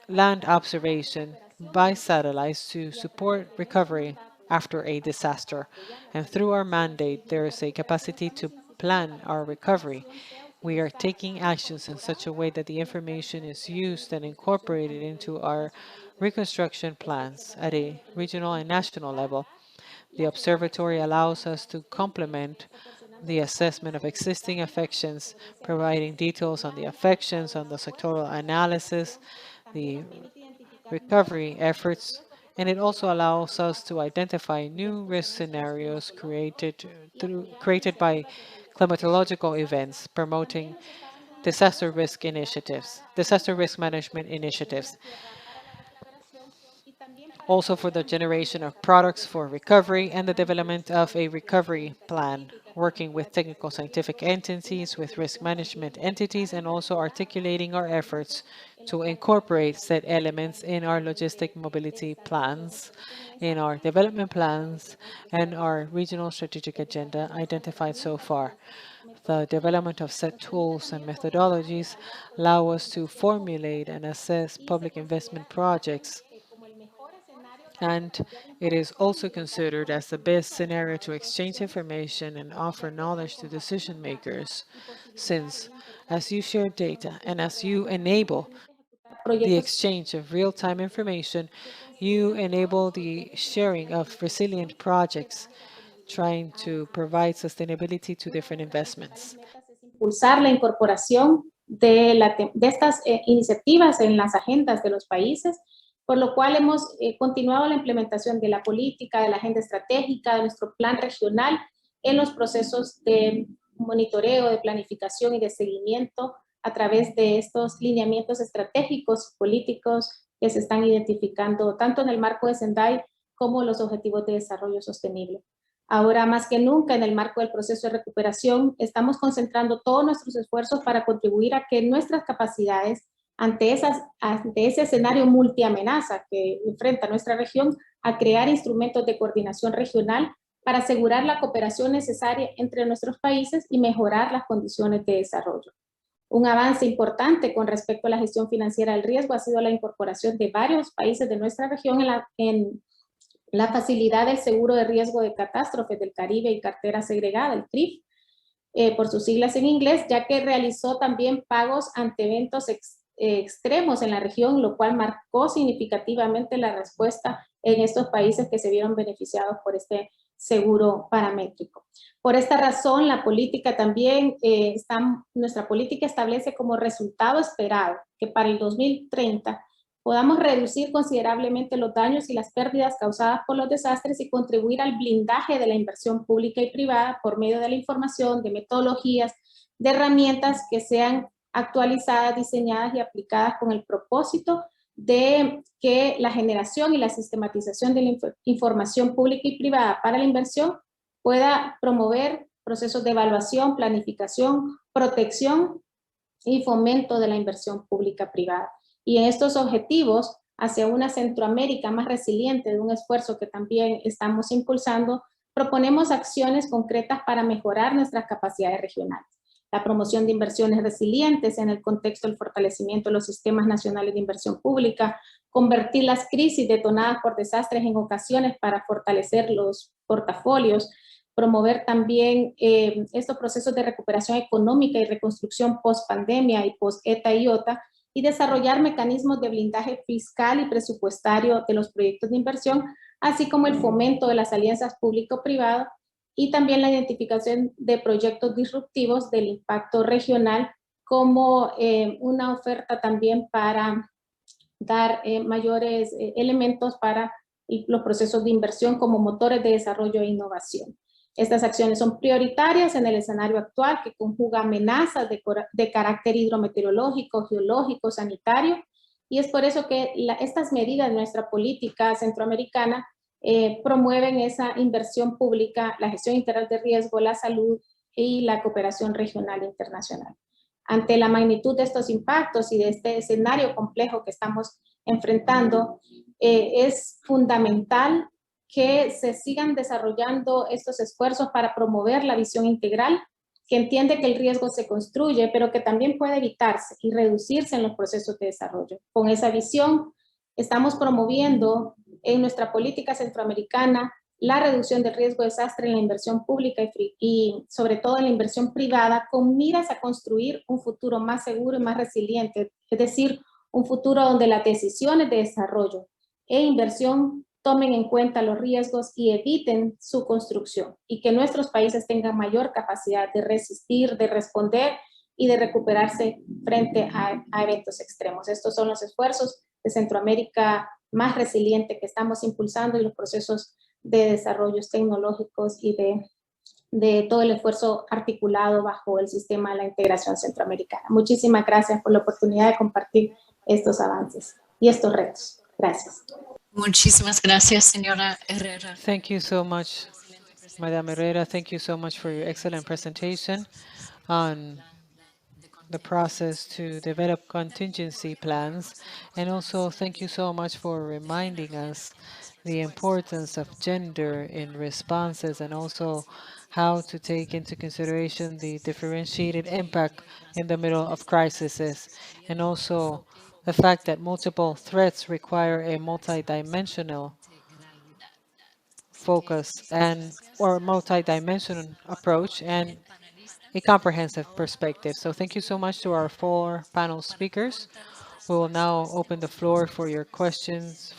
land observation by satellites to support recovery after a disaster. And through our mandate, there is a capacity to plan our recovery. We are taking actions in such a way that the information is used and incorporated into our reconstruction plans at a regional and national level. The observatory allows us to complement the assessment of existing affections, providing details on the affections, on the sectoral analysis, the recovery efforts, and it also allows us to identify new risk scenarios created by climatological events, promoting disaster risk management initiatives. Also for the generation of products for recovery and the development of a recovery plan, working with technical scientific entities, with risk management entities, and also articulating our efforts to incorporate said elements in our logistic mobility plans, in our development plans, and our regional strategic agenda identified so far. The development of set tools and methodologies allow us to formulate and assess public investment projects, and it is also considered as the best scenario to exchange information and offer knowledge to decision makers, since as you share data and as you enable the exchange of real-time information, you enable the sharing of resilient projects, trying to provide sustainability to different investments. Impulsar la incorporación de estas iniciativas en las agendas de los países, por lo cual hemos continuado la implementación de la política, de la agenda estratégica, de nuestro plan regional en los procesos de monitoreo, de planificación y de seguimiento a través de estos lineamientos estratégicos políticos que se están identificando tanto en el marco de Sendai como los Objetivos de Desarrollo Sostenible. Ahora, más que nunca, en el marco del proceso de recuperación, estamos concentrando todos nuestros esfuerzos para contribuir a que nuestras capacidades ante ese escenario multiamenaza que enfrenta nuestra región, a crear instrumentos de coordinación regional para asegurar la cooperación necesaria entre nuestros países y mejorar las condiciones de desarrollo. Un avance importante con respecto a la gestión financiera del riesgo ha sido la incorporación de varios países de nuestra región en la facilidad del seguro de riesgo de catástrofes del Caribe y cartera segregada, el CRIF, por sus siglas en inglés, ya que realizó también pagos ante eventos extremos en la región, lo cual marcó significativamente la respuesta en estos países que se vieron beneficiados por este seguro paramétrico. Por esta razón, la política también, nuestra política establece como resultado esperado que para el 2030 podamos reducir considerablemente los daños y las pérdidas causadas por los desastres y contribuir al blindaje de la inversión pública y privada por medio de la información, de metodologías, de herramientas que sean actualizadas, diseñadas y aplicadas con el propósito de que la generación y la sistematización de la información pública y privada para la inversión pueda promover procesos de evaluación, planificación, protección y fomento de la inversión pública privada. Y en estos objetivos, hacia una Centroamérica más resiliente, de un esfuerzo que también estamos impulsando, proponemos acciones concretas para mejorar nuestras capacidades regionales. La promoción de inversiones resilientes en el contexto del fortalecimiento de los sistemas nacionales de inversión pública, convertir las crisis detonadas por desastres en ocasiones para fortalecer los portafolios, promover también estos procesos de recuperación económica y reconstrucción post-pandemia y post-ETA y IOTA, y desarrollar mecanismos de blindaje fiscal y presupuestario de los proyectos de inversión, así como el fomento de las alianzas público-privado y también la identificación de proyectos disruptivos del impacto regional como una oferta también para dar mayores elementos para los procesos de inversión como motores de desarrollo e innovación. Estas acciones son prioritarias en el escenario actual que conjuga amenazas de carácter hidrometeorológico, geológico, sanitario, y es por eso que estas medidas de nuestra política centroamericana promueven esa inversión pública, la gestión integral de riesgo, la salud y la cooperación regional e internacional. Ante la magnitud de estos impactos y de este escenario complejo que estamos enfrentando, es fundamental que se sigan desarrollando estos esfuerzos para promover la visión integral, que entiende que el riesgo se construye, pero que también puede evitarse y reducirse en los procesos de desarrollo. Con esa visión, estamos promoviendo en nuestra política centroamericana la reducción del riesgo de desastre en la inversión pública y sobre todo en la inversión privada, con miras a construir un futuro más seguro y más resiliente, es decir, un futuro donde las decisiones de desarrollo e inversión tomen en cuenta los riesgos y eviten su construcción, y que nuestros países tengan mayor capacidad de resistir, de responder y de recuperarse frente a eventos extremos. Estos son los esfuerzos de Centroamérica más resiliente que estamos impulsando y los procesos de desarrollos tecnológicos y de todo el esfuerzo articulado bajo el sistema de la integración centroamericana. Muchísimas gracias por la oportunidad de compartir estos avances y estos retos. Gracias. Muchísimas gracias, señora Herrera. Thank you so much, Madame Herrera. Thank you so much for your excellent presentation on the process to develop contingency plans. And also, thank you so much for reminding us the importance of gender in responses and also how to take into consideration the differentiated impact in the middle of crises, and also the fact that multiple threats require a multidimensional focus or multidimensional approach and a comprehensive perspective. So thank you so much to our 4 panel speakers. We will now open the floor for your questions,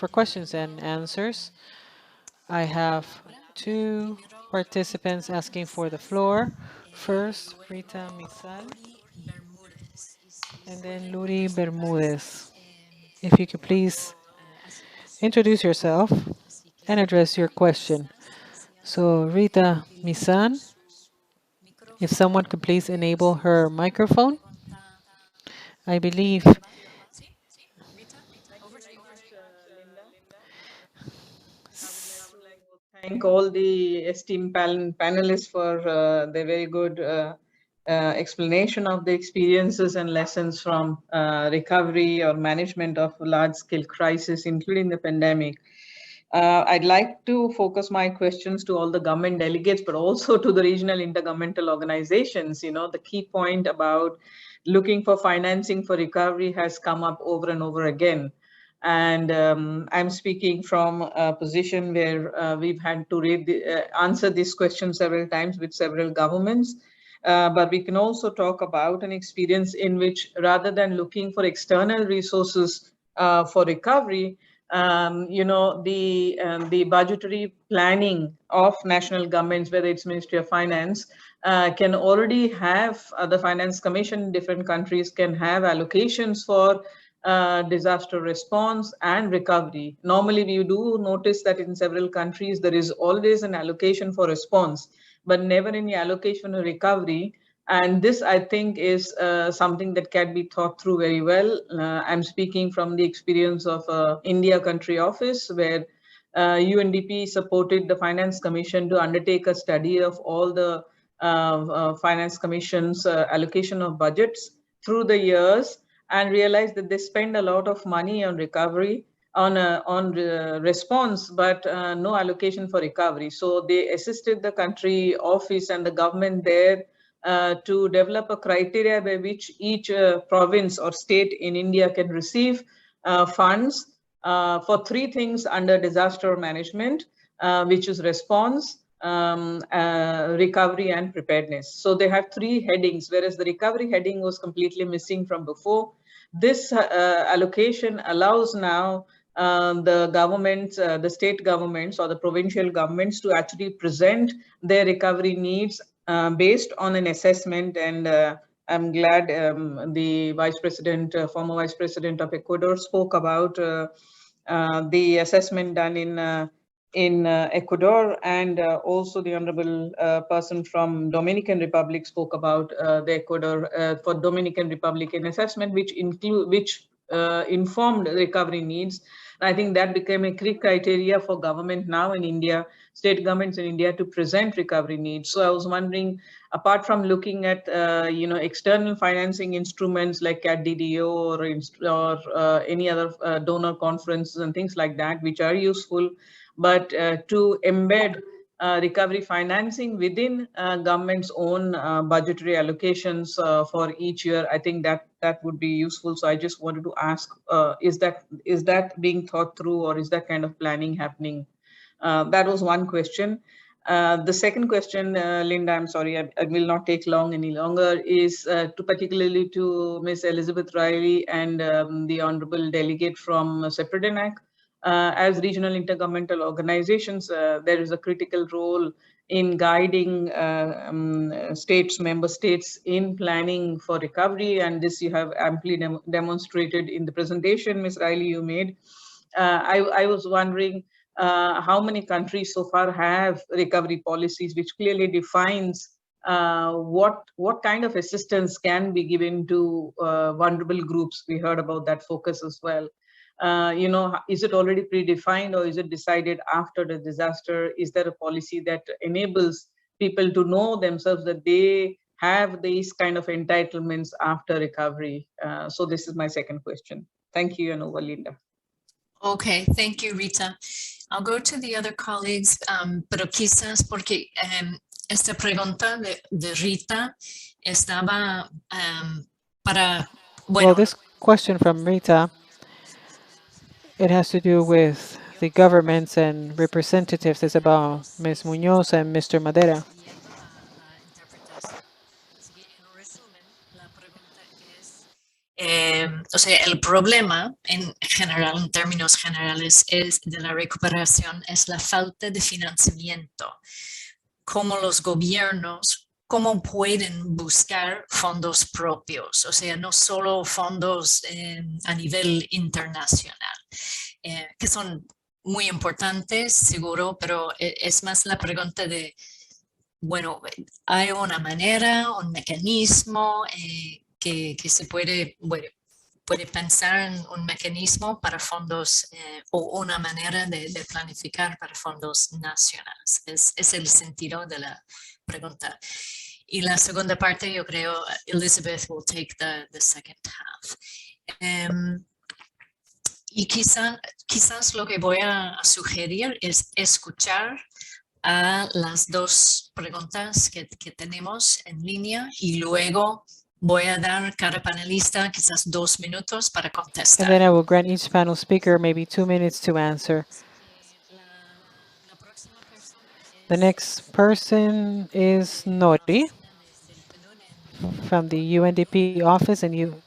and answers. I have 2 participants asking for the floor. First, Rita Misal, and then Luri Bermudez. If you could please introduce yourself and address your question. So Rita Misan, if someone could please enable her microphone. I believe thank all the esteemed panelists for their very good explanation of the experiences and lessons from recovery or management of large-scale crisis, including the pandemic. I'd like to focus my questions to all the government delegates, but also to the regional intergovernmental organizations. You know, the key point about looking for financing for recovery has come up over and over again. And I'm speaking from a position where we've had to answer this question several times with several governments. But we can also talk about an experience in which, rather than looking for external resources for recovery, you know, the budgetary planning of national governments, whether it's Ministry of Finance, can already have the Finance Commission in different countries can have allocations for disaster response and recovery. Normally, we do notice that in several countries, there is always an allocation for response, but never any allocation for recovery. And this, I think, is something that can be thought through very well. I'm speaking from the experience of India Country Office, where UNDP supported the Finance Commission to undertake a study of all the Finance Commission's allocation of budgets through the years, and realized that they spend a lot of money on recovery, on response, but no allocation for recovery. So they assisted the country office and the government there to develop a criteria by which each province or state in India can receive funds for 3 things under disaster management, which is response, recovery and preparedness. So they have 3 headings, whereas the recovery heading was completely missing from before. This allocation allows now the governments, the state governments or the provincial governments to actually present their recovery needs based on an assessment. And I'm glad the Vice President, former Vice President of Ecuador spoke about the assessment done in Ecuador, and also the honorable person from Dominican Republic spoke about the Ecuador for Dominican Republic an assessment which informed recovery needs. I think that became a key criteria for government now in India, state governments in India, to present recovery needs. So I was wondering, apart from looking at external financing instruments like CAT-DDO or any other donor conferences and things like that, which are useful, but to embed recovery financing within government's own budgetary allocations for each year, I think that would be useful. So I just wanted to ask, is that being thought through, or is that kind of planning happening? That was one question. The second question, Linda, I'm sorry, I will not take long any longer, is particularly to Ms. Elizabeth Riley and the Honorable Delegate from Sepredenac. As regional intergovernmental organizations, there is a critical role in guiding member states in planning for recovery, and this you have amply demonstrated in the presentation, Ms. Riley, you made. I was wondering how many countries so far have recovery policies which clearly defines what kind of assistance can be given to vulnerable groups. We heard about that focus as well. Is it already predefined, or is it decided after the disaster? Is there a policy that enables people to know themselves that they have these kind of entitlements after recovery? So this is my second question. Thank you, and over, Linda. Okay, thank you, Rita. I'll go to the other colleagues, pero quizás porque esta pregunta de Rita estaba para... Well, this question from Rita, it has to do with the governments and representatives. It's about Ms. Munoz and Mr. Madera. O sea, el problema en general, en términos generales, de la recuperación es la falta de financiamiento. Cómo los gobiernos, cómo pueden buscar fondos propios, o sea, no solo fondos a nivel internacional, que son muy importantes, seguro, pero es más la pregunta de, bueno, ¿hay una manera, un mecanismo que se puede pensar en un mecanismo para fondos o una manera de planificar para fondos nacionales? Es el sentido de la pregunta. Y la segunda parte, yo creo, Elizabeth will take the second half. Y quizás lo que voy a sugerir es escuchar a las dos preguntas que tenemos en línea y luego voy a dar cada panelista quizás 2 minutos para contestar. And then I will grant each panel speaker maybe 2 minutes to answer. The next person is Nori from the UNDP office, and you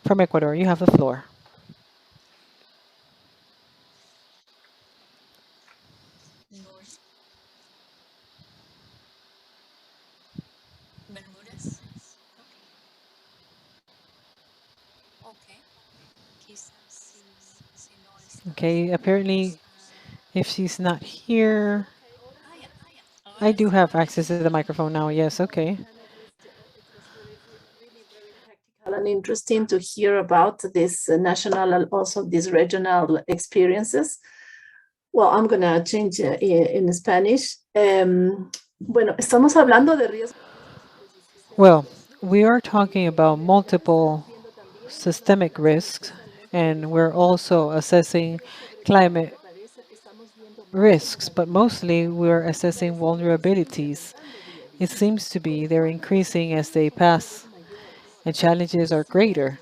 from Ecuador. You have the floor. Okay, apparently if she's not here, I do have access to the microphone now. Yes, okay. And interesting to hear about this national and also these regional experiences. Well, I'm going to change in Spanish. Bueno, estamos hablando de riesgos. Well, we are talking about multiple systemic risks, and we're also assessing climate risks, but mostly we're assessing vulnerabilities. It seems to be they're increasing as they pass, and challenges are greater.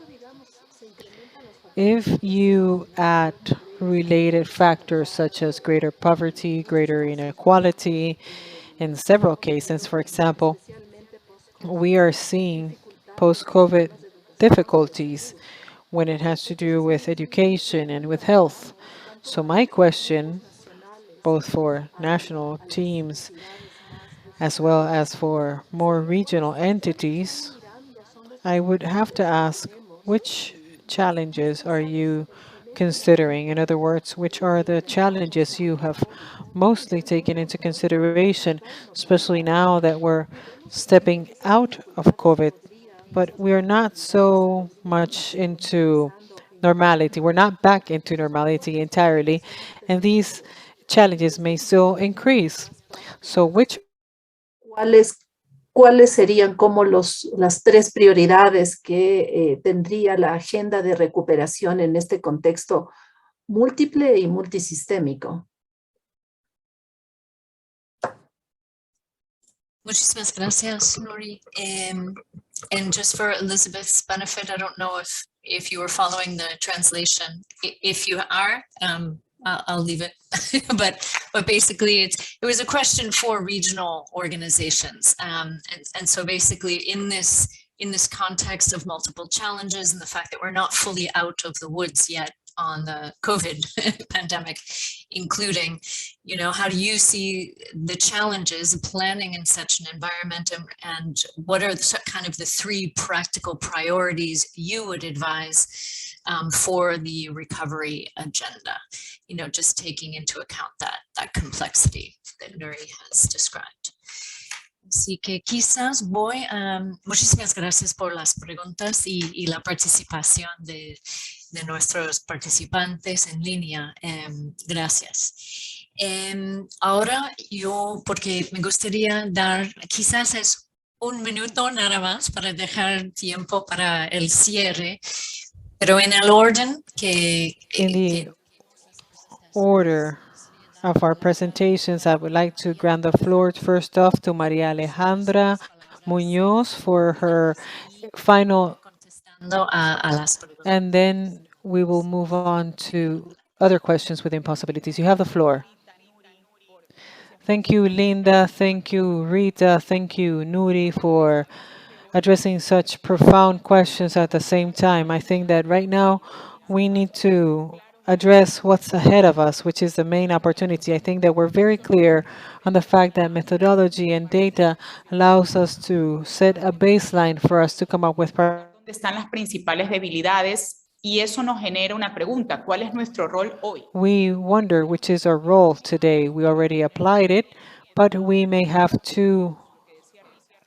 If you add related factors such as greater poverty, greater inequality, in several cases, for example, we are seeing post-COVID difficulties when it has to do with education and with health. So my question, both for national teams as well as for more regional entities, I would have to ask, which challenges are you considering? In other words, which are the challenges you have mostly taken into consideration, especially now that we're stepping out of COVID, but we are not so much into normality. We're not back into normality entirely, and these challenges may still increase. So which ¿Cuáles, cuáles serían como las tres prioridades que tendría la agenda de recuperación en este contexto múltiple y multisistémico? Muchísimas gracias, Nuri. And just for Elizabeth's benefit, I don't know if you were following the translation. If you are, I'll leave it. but basically, it was a question for regional organizations, and so basically in this context of multiple challenges and the fact that we're not fully out of the woods yet on the COVID pandemic, including, how do you see the challenges of planning in such an environment, and what are kind of the three practical priorities you would advise for the recovery agenda, just taking into account that complexity that Nuri has described. Así que quizás muchísimas gracias por las preguntas y la participación de nuestros participantes en línea. Gracias. Ahora porque me gustaría dar, quizás es un minuto nada más para dejar tiempo para el cierre, pero en el orden in the order of our presentations, I would like to grant the floor first off to Maria Alejandra Munoz for her final, and then we will move on to other questions within possibilities. You have the floor. Thank you, Linda. Thank you, Rita. Thank you, Nuri, for addressing such profound questions at the same time. I think that right now we need to address what's ahead of us, which is the main opportunity. I think that we're very clear on the fact that methodology and data allows us to set a baseline for us to come up with. Están las principales debilidades y eso nos genera una pregunta, ¿cuál es nuestro rol hoy? We wonder which is our role today. We already applied it, but we may have two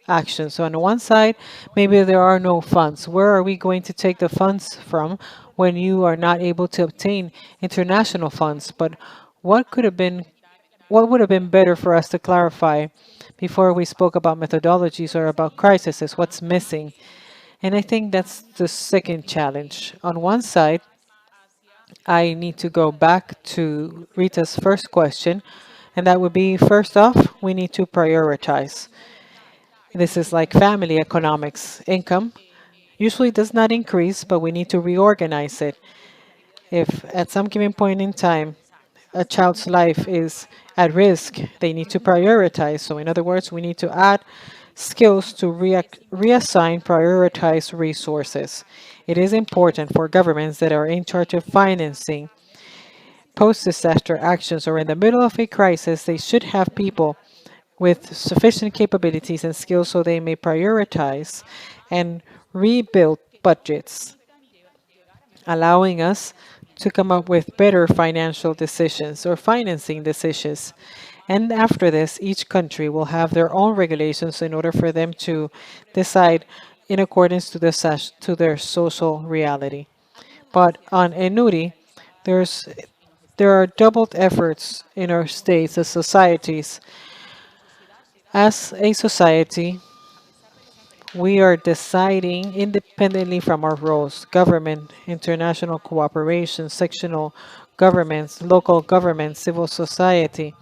actions. So on one side, maybe there are no funds. Where are we going to take the funds from when you are not able to obtain international funds? But what would have been better for us to clarify before we spoke about methodologies or about crises? What's missing? And I think that's the second challenge. On one side, I need to go back to Rita's first question, and that would be, first off, we need to prioritize. This is like family economics. Income usually does not increase, but we need to reorganize it. If at some given point in time, a child's life is at risk, they need to prioritize. So in other words, we need to add skills to reassign prioritized resources. It is important for governments that are in charge of financing post-disaster actions or in the middle of a crisis, they should have people with sufficient capabilities and skills so they may prioritize and rebuild budgets, allowing us to come up with better financial decisions or financing decisions. And after this, each country will have their own regulations in order for them to decide in accordance to their social reality. But on PNUD, there are doubled efforts in our states as societies. As a society, we are deciding independently from our roles, government, international cooperation, sectional governments, local governments, civil society,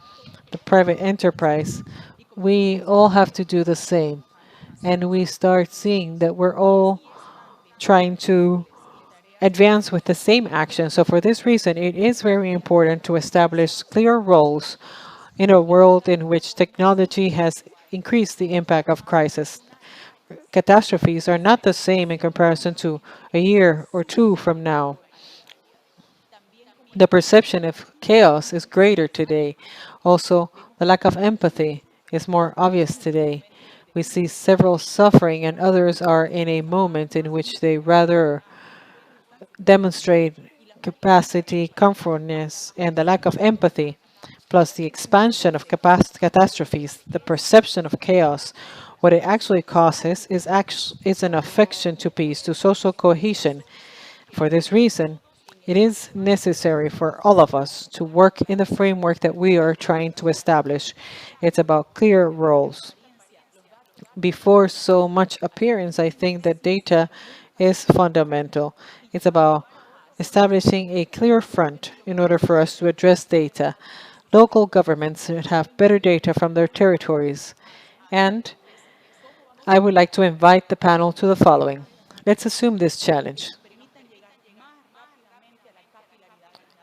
the private enterprise. We all have to do the same. And we start seeing that we're all trying to advance with the same action. So for this reason, it is very important to establish clear roles in a world in which technology has increased the impact of crisis. Catastrophes are not the same in comparison to a year or two from now. The perception of chaos is greater today. Also, the lack of empathy is more obvious today. We see several suffering and others are in a moment in which they rather demonstrate capacity, comfortness, and the lack of empathy, plus the expansion of catastrophes, the perception of chaos. What it actually causes is an affection to peace, to social cohesion. For this reason, it is necessary for all of us to work in the framework that we are trying to establish. It's about clear roles. Before so much appearance, I think that data is fundamental. It's about establishing a clear front in order for us to address data. Local governments should have better data from their territories. And I would like to invite the panel to the following. Let's assume this challenge.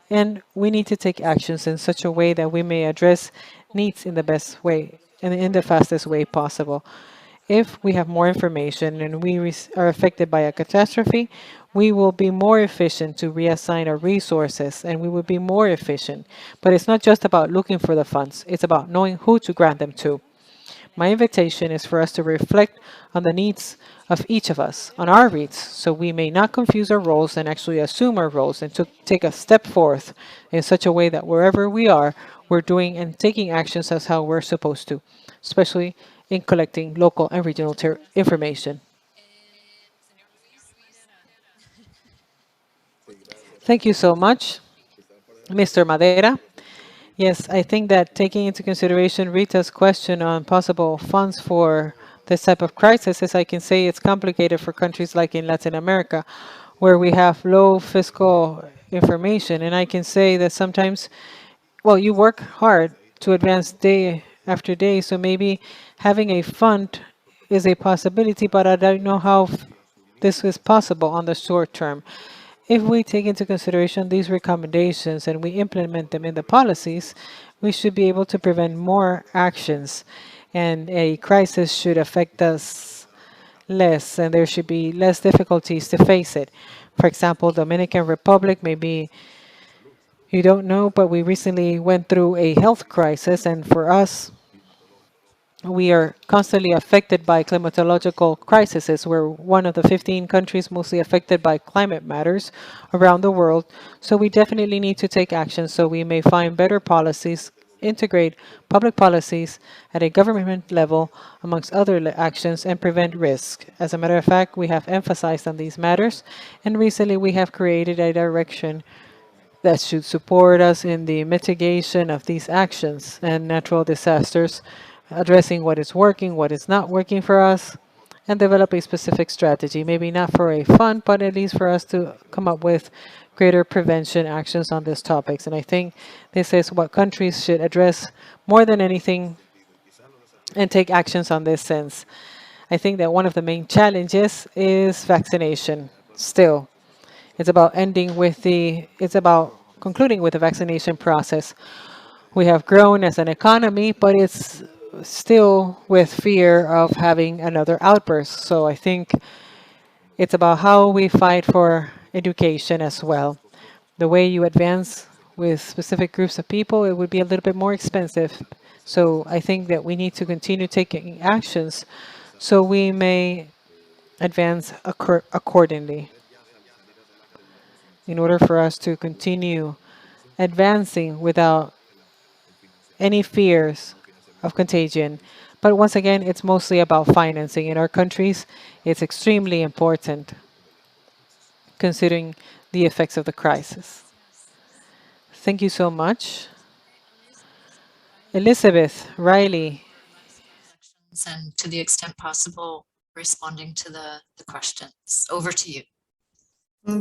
And we need to take actions in such a way that we may address needs in the best way and in the fastest way possible. If we have more information and we are affected by a catastrophe, we will be more efficient to reassign our resources and we will be more efficient. But it's not just about looking for the funds, it's about knowing who to grant them to. My invitation is for us to reflect on the needs of each of us, on our needs, so we may not confuse our roles and actually assume our roles and to take a step forth in such a way that wherever we are, we're doing and taking actions as how we're supposed to, especially in collecting local and regional information. Thank you so much, Mr. Madera. Yes, I think that taking into consideration Rita's question on possible funds for this type of crisis, as I can say, it's complicated for countries like in Latin America, where we have low fiscal information. And I can say that sometimes, well, you work hard to advance day after day, so maybe having a fund is a possibility, but I don't know how this is possible on the short term. If we take into consideration these recommendations and we implement them in the policies, we should be able to prevent more actions, and a crisis should affect us less, and there should be less difficulties to face it. For example, Dominican Republic, maybe you don't know, but we recently went through a health crisis, and for us, we are constantly affected by climatological crises. We're one of the 15 countries mostly affected by climate matters around the world. So we definitely need to take action so we may find better policies, integrate public policies at a government level amongst other actions and prevent risk. As a matter of fact, we have emphasized on these matters, and recently we have created a direction that should support us in the mitigation of these actions and natural disasters, addressing what is working, what is not working for us, and develop a specific strategy, maybe not for a fund, but at least for us to come up with greater prevention actions on these topics. And I think this is what countries should address more than anything and take actions on this sense. I think that one of the main challenges is vaccination still. It's about concluding with the vaccination process. We have grown as an economy, but it's still with fear of having another outburst. So I think it's about how we fight for education as well. The way you advance with specific groups of people, it would be a little bit more expensive. So I think that we need to continue taking actions so we may advance accordingly in order for us to continue advancing without any fears of contagion. But once again, it's mostly about financing. In our countries, it's extremely important considering the effects of the crisis. Thank you so much. Elizabeth Riley. And to the extent possible, responding to the questions. Over to you.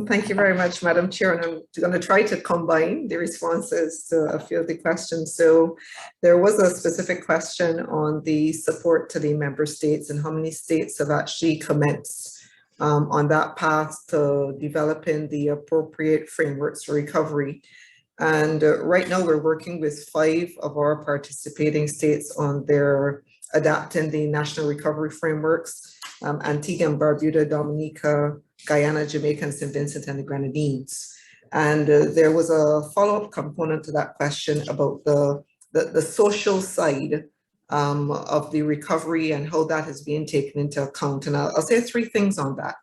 Thank you very much, Madam Chair. And I'm going to try to combine the responses to a few of the questions. So there was a specific question on the support to the member states and how many states have actually commenced on that path to developing the appropriate frameworks for recovery. And right now we're working with 5 of our participating states on their adapting the national recovery frameworks, Antigua and Barbuda, Dominica, Guyana, Jamaica, and St. Vincent and the Grenadines. And there was a follow-up component to that question about the social side of the recovery and how that is being taken into account. And I'll say 3 things on that.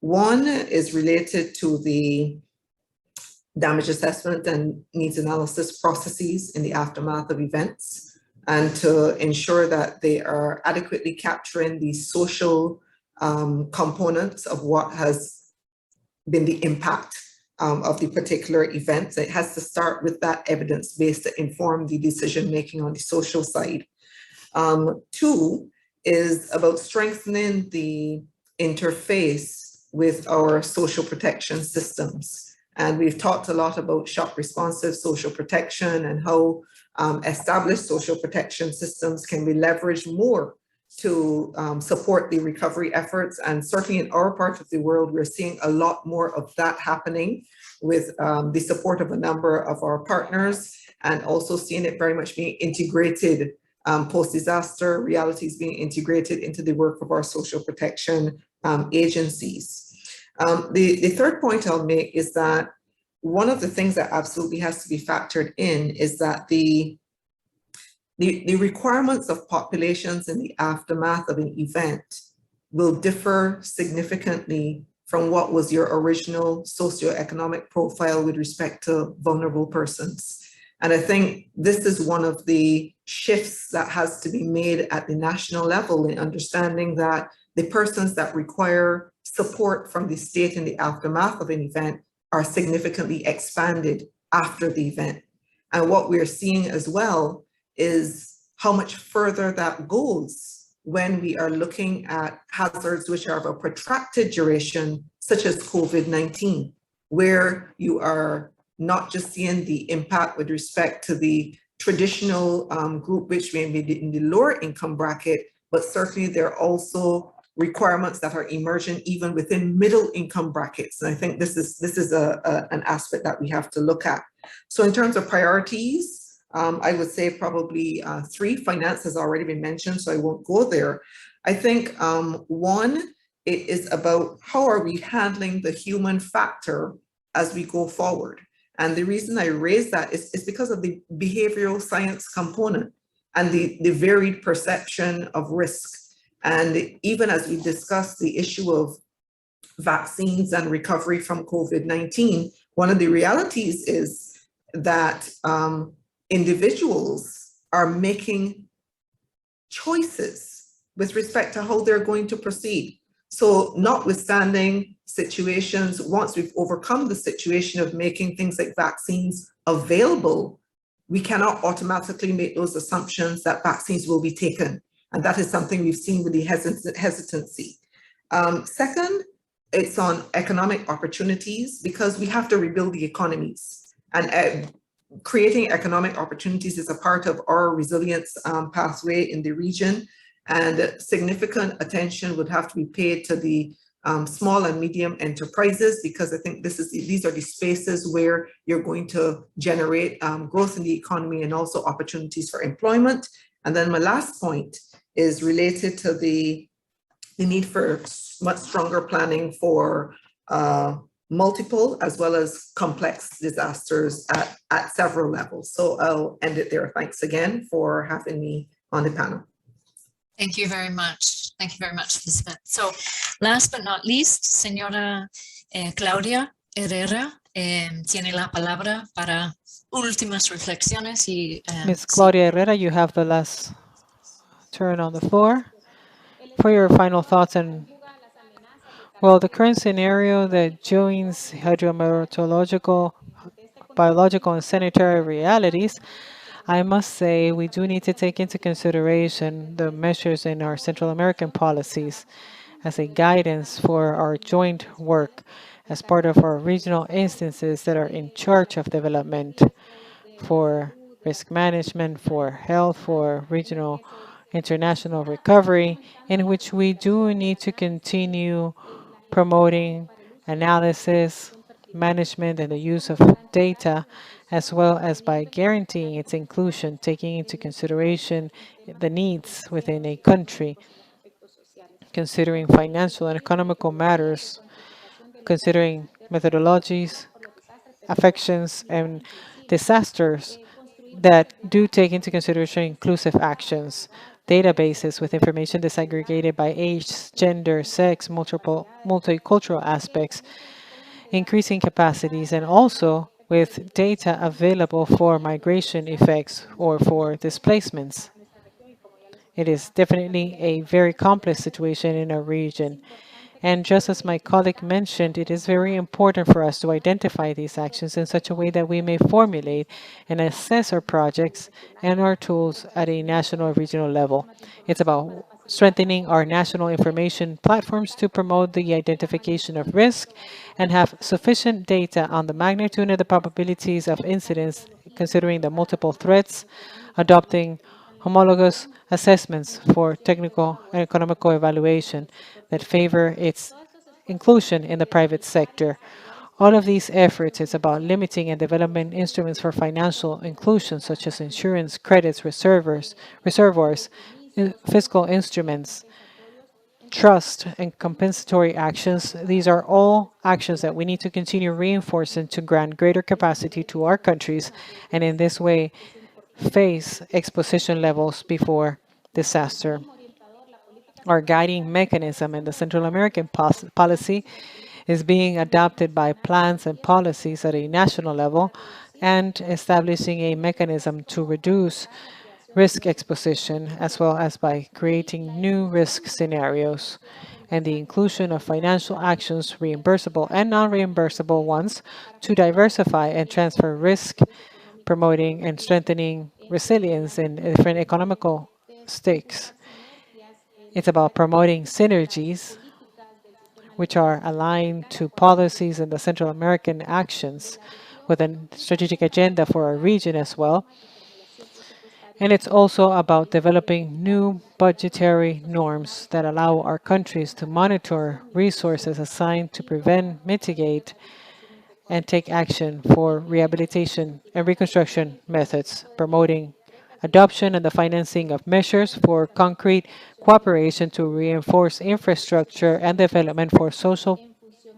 One is related to the damage assessment and needs analysis processes in the aftermath of events, and to ensure that they are adequately capturing the social components of what has been the impact of the particular event. It has to start with that evidence base to inform the decision making on the social side. Two is about strengthening the interface with our social protection systems. And we've talked a lot about shock responsive social protection and how established social protection systems can be leveraged more to support the recovery efforts. And certainly in our part of the world, we're seeing a lot more of that happening with the support of a number of our partners, and also seeing it very much being integrated post-disaster realities being integrated into the work of our social protection agencies. The third point I'll make is that one of the things that absolutely has to be factored in is that the requirements of populations in the aftermath of an event will differ significantly from what was your original socioeconomic profile with respect to vulnerable persons. And I think this is one of the shifts that has to be made at the national level in understanding that the persons that require support from the state in the aftermath of an event are significantly expanded after the event. And what we're seeing as well is how much further that goes when we are looking at hazards which are of a protracted duration, such as COVID-19, where you are not just seeing the impact with respect to the traditional group which may be in the lower income bracket, but certainly there are also requirements that are emerging even within middle income brackets. And I think this is an aspect that we have to look at. So in terms of priorities, I would say probably three. Finance has already been mentioned, so I won't go there. I think one, it is about how are we handling the human factor as we go forward. And the reason I raise that is because of the behavioral science component and the varied perception of risk. And even as we discuss the issue of vaccines and recovery from COVID-19, one of the realities is that individuals are making choices with respect to how they're going to proceed. So notwithstanding situations, once we've overcome the situation of making things like vaccines available, we cannot automatically make those assumptions that vaccines will be taken. And that is something we've seen with the hesitancy. Second, it's on economic opportunities, because we have to rebuild the economies. And creating economic opportunities is a part of our resilience pathway in the region. And significant attention would have to be paid to the small and medium enterprises, because I think these are the spaces where you're going to generate growth in the economy and also opportunities for employment. And then my last point is related to the need for much stronger planning for multiple as well as complex disasters at several levels. So I'll end it there. Thanks again for having me on the panel. Thank you very much. Thank you very much, Elizabeth. So last but not least, Señora Claudia Herrera tiene la palabra para últimas reflexiones. Ms. Claudia Herrera, you have the last turn on the floor for your final thoughts. And well, the current scenario that joins hydrometeorological, biological, and sanitary realities, I must say we do need to take into consideration the measures in our Central American policies as a guidance for our joint work as part of our regional instances that are in charge of development for risk management, for health, for regional international recovery, in which we do need to continue promoting analysis, management, and the use of data, as well as by guaranteeing its inclusion, taking into consideration the needs within a country, considering financial and economical matters, considering methodologies, affections, and disasters that do take into consideration inclusive actions, databases with information disaggregated by age, gender, sex, multicultural aspects, increasing capacities, and also with data available for migration effects or for displacements. It is definitely a very complex situation in our region. And just as my colleague mentioned, it is very important for us to identify these actions in such a way that we may formulate and assess our projects and our tools at a national or regional level. It's about strengthening our national information platforms to promote the identification of risk and have sufficient data on the magnitude and the probabilities of incidents, considering the multiple threats, adopting homologous assessments for technical and economical evaluation that favor its inclusion in the private sector. All of these efforts is about limiting and developing instruments for financial inclusion, such as insurance, credits, reservoirs, fiscal instruments, trust, and compensatory actions. These are all actions that we need to continue reinforcing to grant greater capacity to our countries, and in this way face exposition levels before disaster. Our guiding mechanism in the Central American policy is being adopted by plans and policies at a national level and establishing a mechanism to reduce risk exposition, as well as by creating new risk scenarios and the inclusion of financial actions, reimbursable and non-reimbursable ones, to diversify and transfer risk, promoting and strengthening resilience in different economical stakes. It's about promoting synergies which are aligned to policies in the Central American actions with a strategic agenda for our region as well. And it's also about developing new budgetary norms that allow our countries to monitor resources assigned to prevent, mitigate, and take action for rehabilitation and reconstruction methods, promoting adoption and the financing of measures for concrete cooperation to reinforce infrastructure and development for social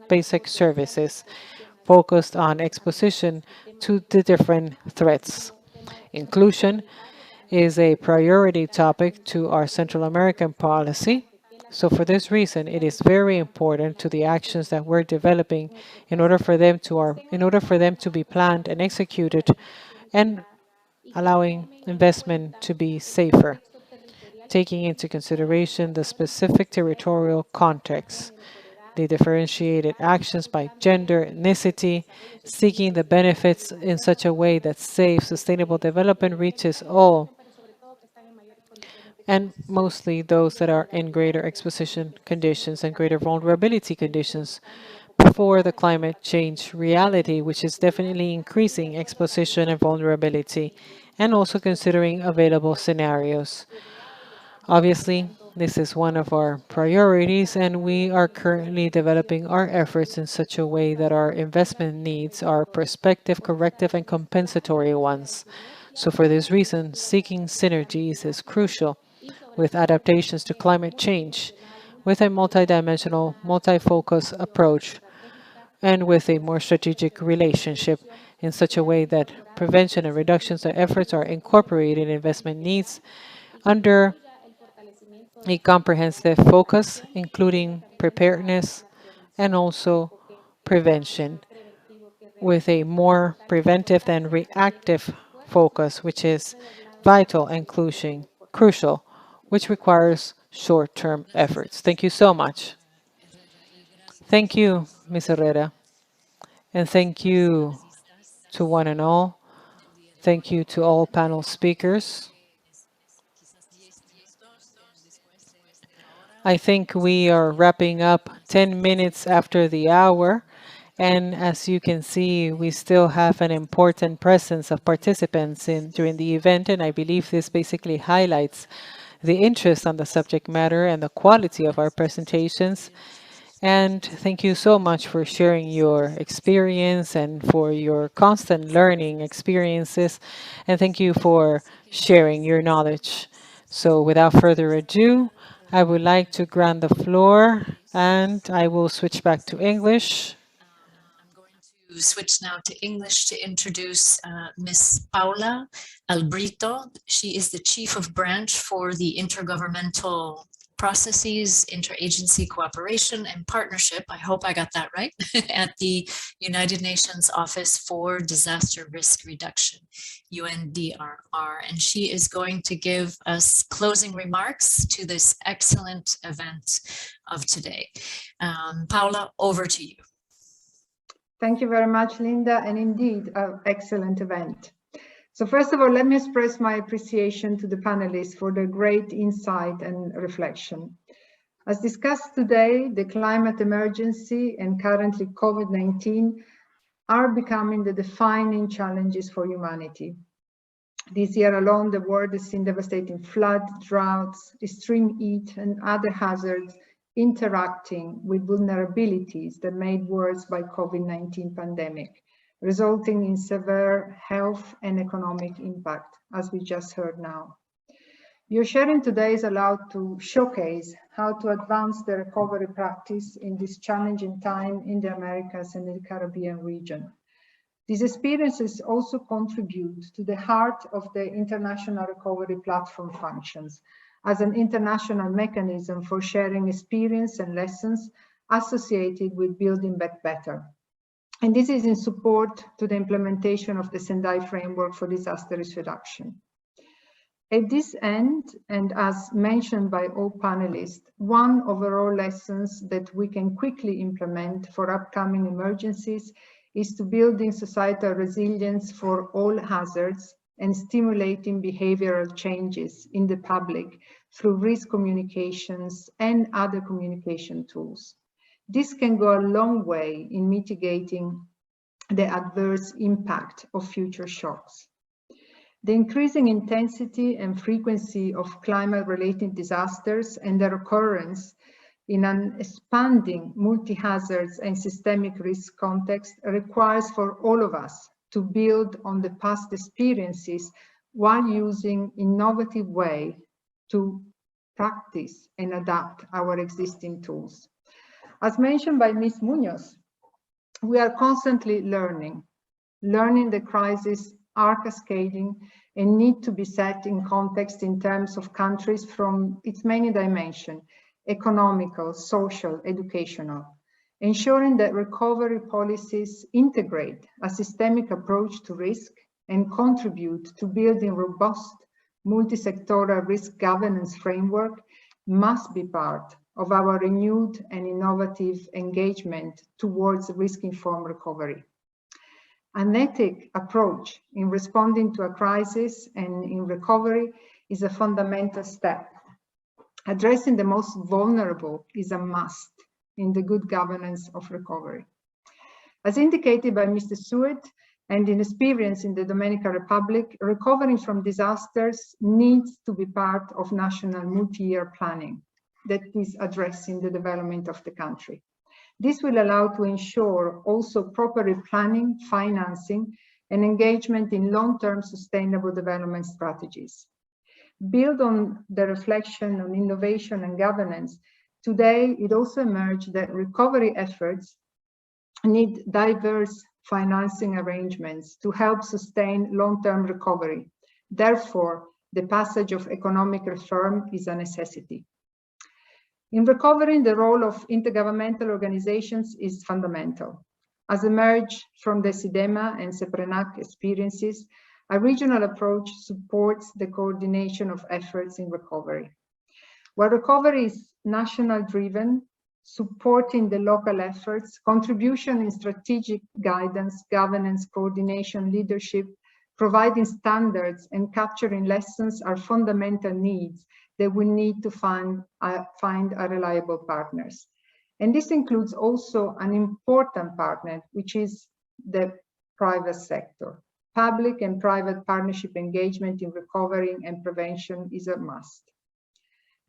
basic services focused on exposition to the different threats. Inclusion is a priority topic to our Central American policy. So for this reason, it is very important to the actions that we're developing in order for them to be planned and executed and allowing investment to be safer, taking into consideration the specific territorial context, the differentiated actions by gender, ethnicity, seeking the benefits in such a way that safe, sustainable development reaches all, and mostly those that are in greater exposition conditions and greater vulnerability conditions before the climate change reality, which is definitely increasing exposition and vulnerability, and also considering available scenarios. Obviously, this is one of our priorities, and we are currently developing our efforts in such a way that our investment needs are prospective, corrective, and compensatory ones. So for this reason, seeking synergies is crucial with adaptations to climate change, with a multidimensional, multi-focus approach, and with a more strategic relationship in such a way that prevention and reductions of efforts are incorporated in investment needs under a comprehensive focus, including preparedness and also prevention, with a more preventive than reactive focus, which is vital and crucial, which requires short-term efforts. Thank you so much. Thank you, Ms. Herrera, and thank you to one and all. Thank you to all panel speakers. I think we are wrapping up 10 minutes after the hour. And as you can see, we still have an important presence of participants during the event. And I believe this basically highlights the interest on the subject matter and the quality of our presentations. And thank you so much for sharing your experience and for your constant learning experiences. And thank you for sharing your knowledge. So without further ado, I would like to grant the floor, and I will switch back to English. I'm going to switch now to English to introduce Ms. Paula Albrito. She is the Chief of Branch for the Intergovernmental Processes, Interagency Cooperation and Partnership, I hope I got that right, at the United Nations Office for Disaster Risk Reduction, UNDRR, and she is going to give us closing remarks to this excellent event of today. Paula, over to you. Thank you very much, Linda, and indeed, an excellent event. So first of all, let me express my appreciation to the panelists for their great insight and reflection. As discussed today, the climate emergency and currently COVID-19 are becoming the defining challenges for humanity. This year alone, the world has seen devastating flood, droughts, extreme heat, and other hazards interacting with vulnerabilities that made worse by COVID-19 pandemic, resulting in severe health and economic impact, as we just heard now. Your sharing today is allowed to showcase how to advance the recovery practice in this challenging time in the Americas and the Caribbean region. These experiences also contribute to the heart of the International Recovery Platform functions as an international mechanism for sharing experience and lessons associated with building back better. And this is in support to the implementation of the Sendai framework for disaster risk reduction. At this end, and as mentioned by all panelists, one overall lessons that we can quickly implement for upcoming emergencies is to building societal resilience for all hazards and stimulating behavioral changes in the public through risk communications and other communication tools. This can go a long way in mitigating the adverse impact of future shocks. The increasing intensity and frequency of climate-related disasters and their occurrence in an expanding multi-hazards and systemic risk context requires for all of us to build on the past experiences while using innovative ways to practice and adapt our existing tools. As mentioned by Ms. Munoz, we are constantly learning the crises are cascading and need to be set in context in terms of countries from its many dimensions, economical, social, educational, ensuring that recovery policies integrate a systemic approach to risk and contribute to building robust multi-sectoral risk governance framework must be part of our renewed and innovative engagement towards risk-informed recovery. An ethic approach in responding to a crisis and in recovery is a fundamental step. Addressing the most vulnerable is a must in the good governance of recovery. As indicated by Mr. Seward and in experience in the Dominica Republic, recovering from disasters needs to be part of national multi-year planning that is addressing the development of the country. This will allow to ensure also proper planning, financing, and engagement in long-term sustainable development strategies. Build on the reflection on innovation and governance. Today, it also emerged that recovery efforts need diverse financing arrangements to help sustain long-term recovery. Therefore, the passage of economic reform is a necessity. In recovering, the role of intergovernmental organizations is fundamental. As emerged from the SIDEMA and SEPRENAC experiences, a regional approach supports the coordination of efforts in recovery. Where recovery is national-driven, supporting the local efforts, contribution in strategic guidance, governance, coordination, leadership, providing standards and capturing lessons are fundamental needs that we need to find a reliable partners. And this includes also an important partner, which is the private sector. Public and private partnership engagement in recovery and prevention is a must.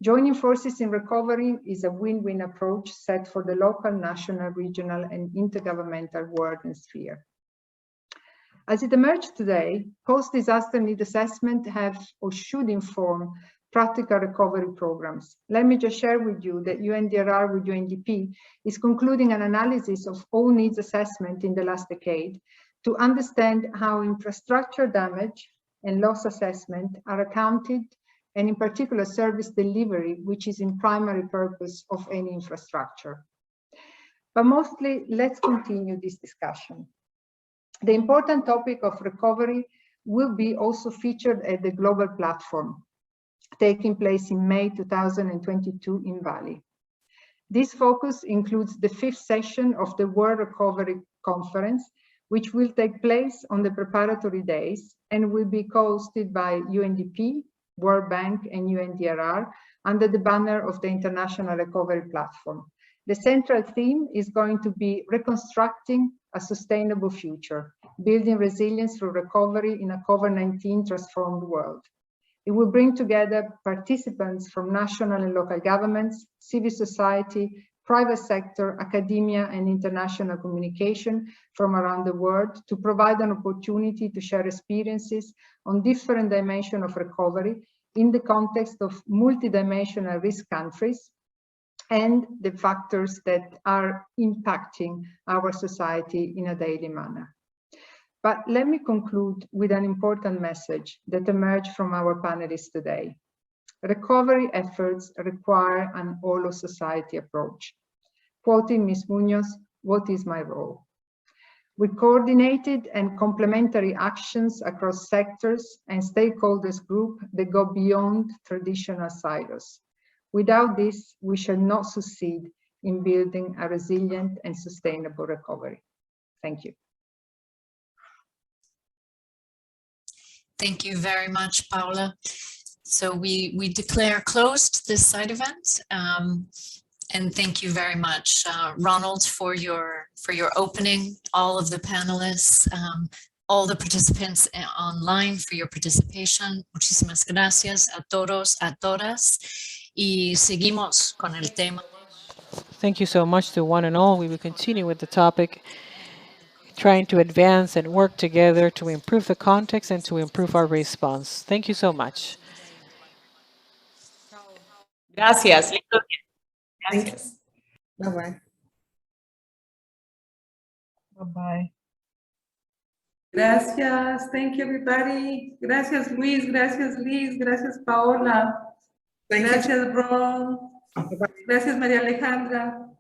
Joining forces in recovery is a win-win approach set for the local, national, regional, and intergovernmental world and sphere. As it emerged today, post-disaster need assessment have or should inform practical recovery programs. Let me just share with you that UNDRR with UNDP is concluding an analysis of all needs assessment in the last decade to understand how infrastructure damage and loss assessment are accounted, and in particular service delivery, which is in primary purpose of any infrastructure. But mostly, let's continue this discussion. The important topic of recovery will be also featured at the global platform, taking place in May 2022 in Bali. This focus includes the 5th session of the World Recovery Conference, which will take place on the preparatory days and will be co-hosted by UNDP, World Bank, and UNDRR under the banner of the International Recovery Platform. The central theme is going to be reconstructing a sustainable future, building resilience through recovery in a COVID-19 transformed world. It will bring together participants from national and local governments, civil society, private sector, academia, and international communication from around the world to provide an opportunity to share experiences on different dimensions of recovery in the context of multidimensional risk countries and the factors that are impacting our society in a daily manner. But let me conclude with an important message that emerged from our panelists today. Recovery efforts require an all-of-society approach. Quoting Ms. Munoz, "What is my role?" With coordinated and complementary actions across sectors and stakeholders groups that go beyond traditional silos. Without this, we shall not succeed in building a resilient and sustainable recovery. Thank you. Thank you very much, Paula. So we declare closed this side event. And thank you very much, Ronald, for your opening, all of the panelists, all the participants online for your participation. Muchísimas gracias a todos, a todas. Y seguimos con el tema. Thank you so much to one and all. We will continue with the topic, trying to advance and work together to improve the context and to improve our response. Thank you so much. Gracias. Gracias. Bye-bye. Bye-bye. Gracias. Thank you, everybody. Gracias, Luis. Gracias, Liz. Gracias, Paola. Gracias, Ron. Gracias, María Alejandra.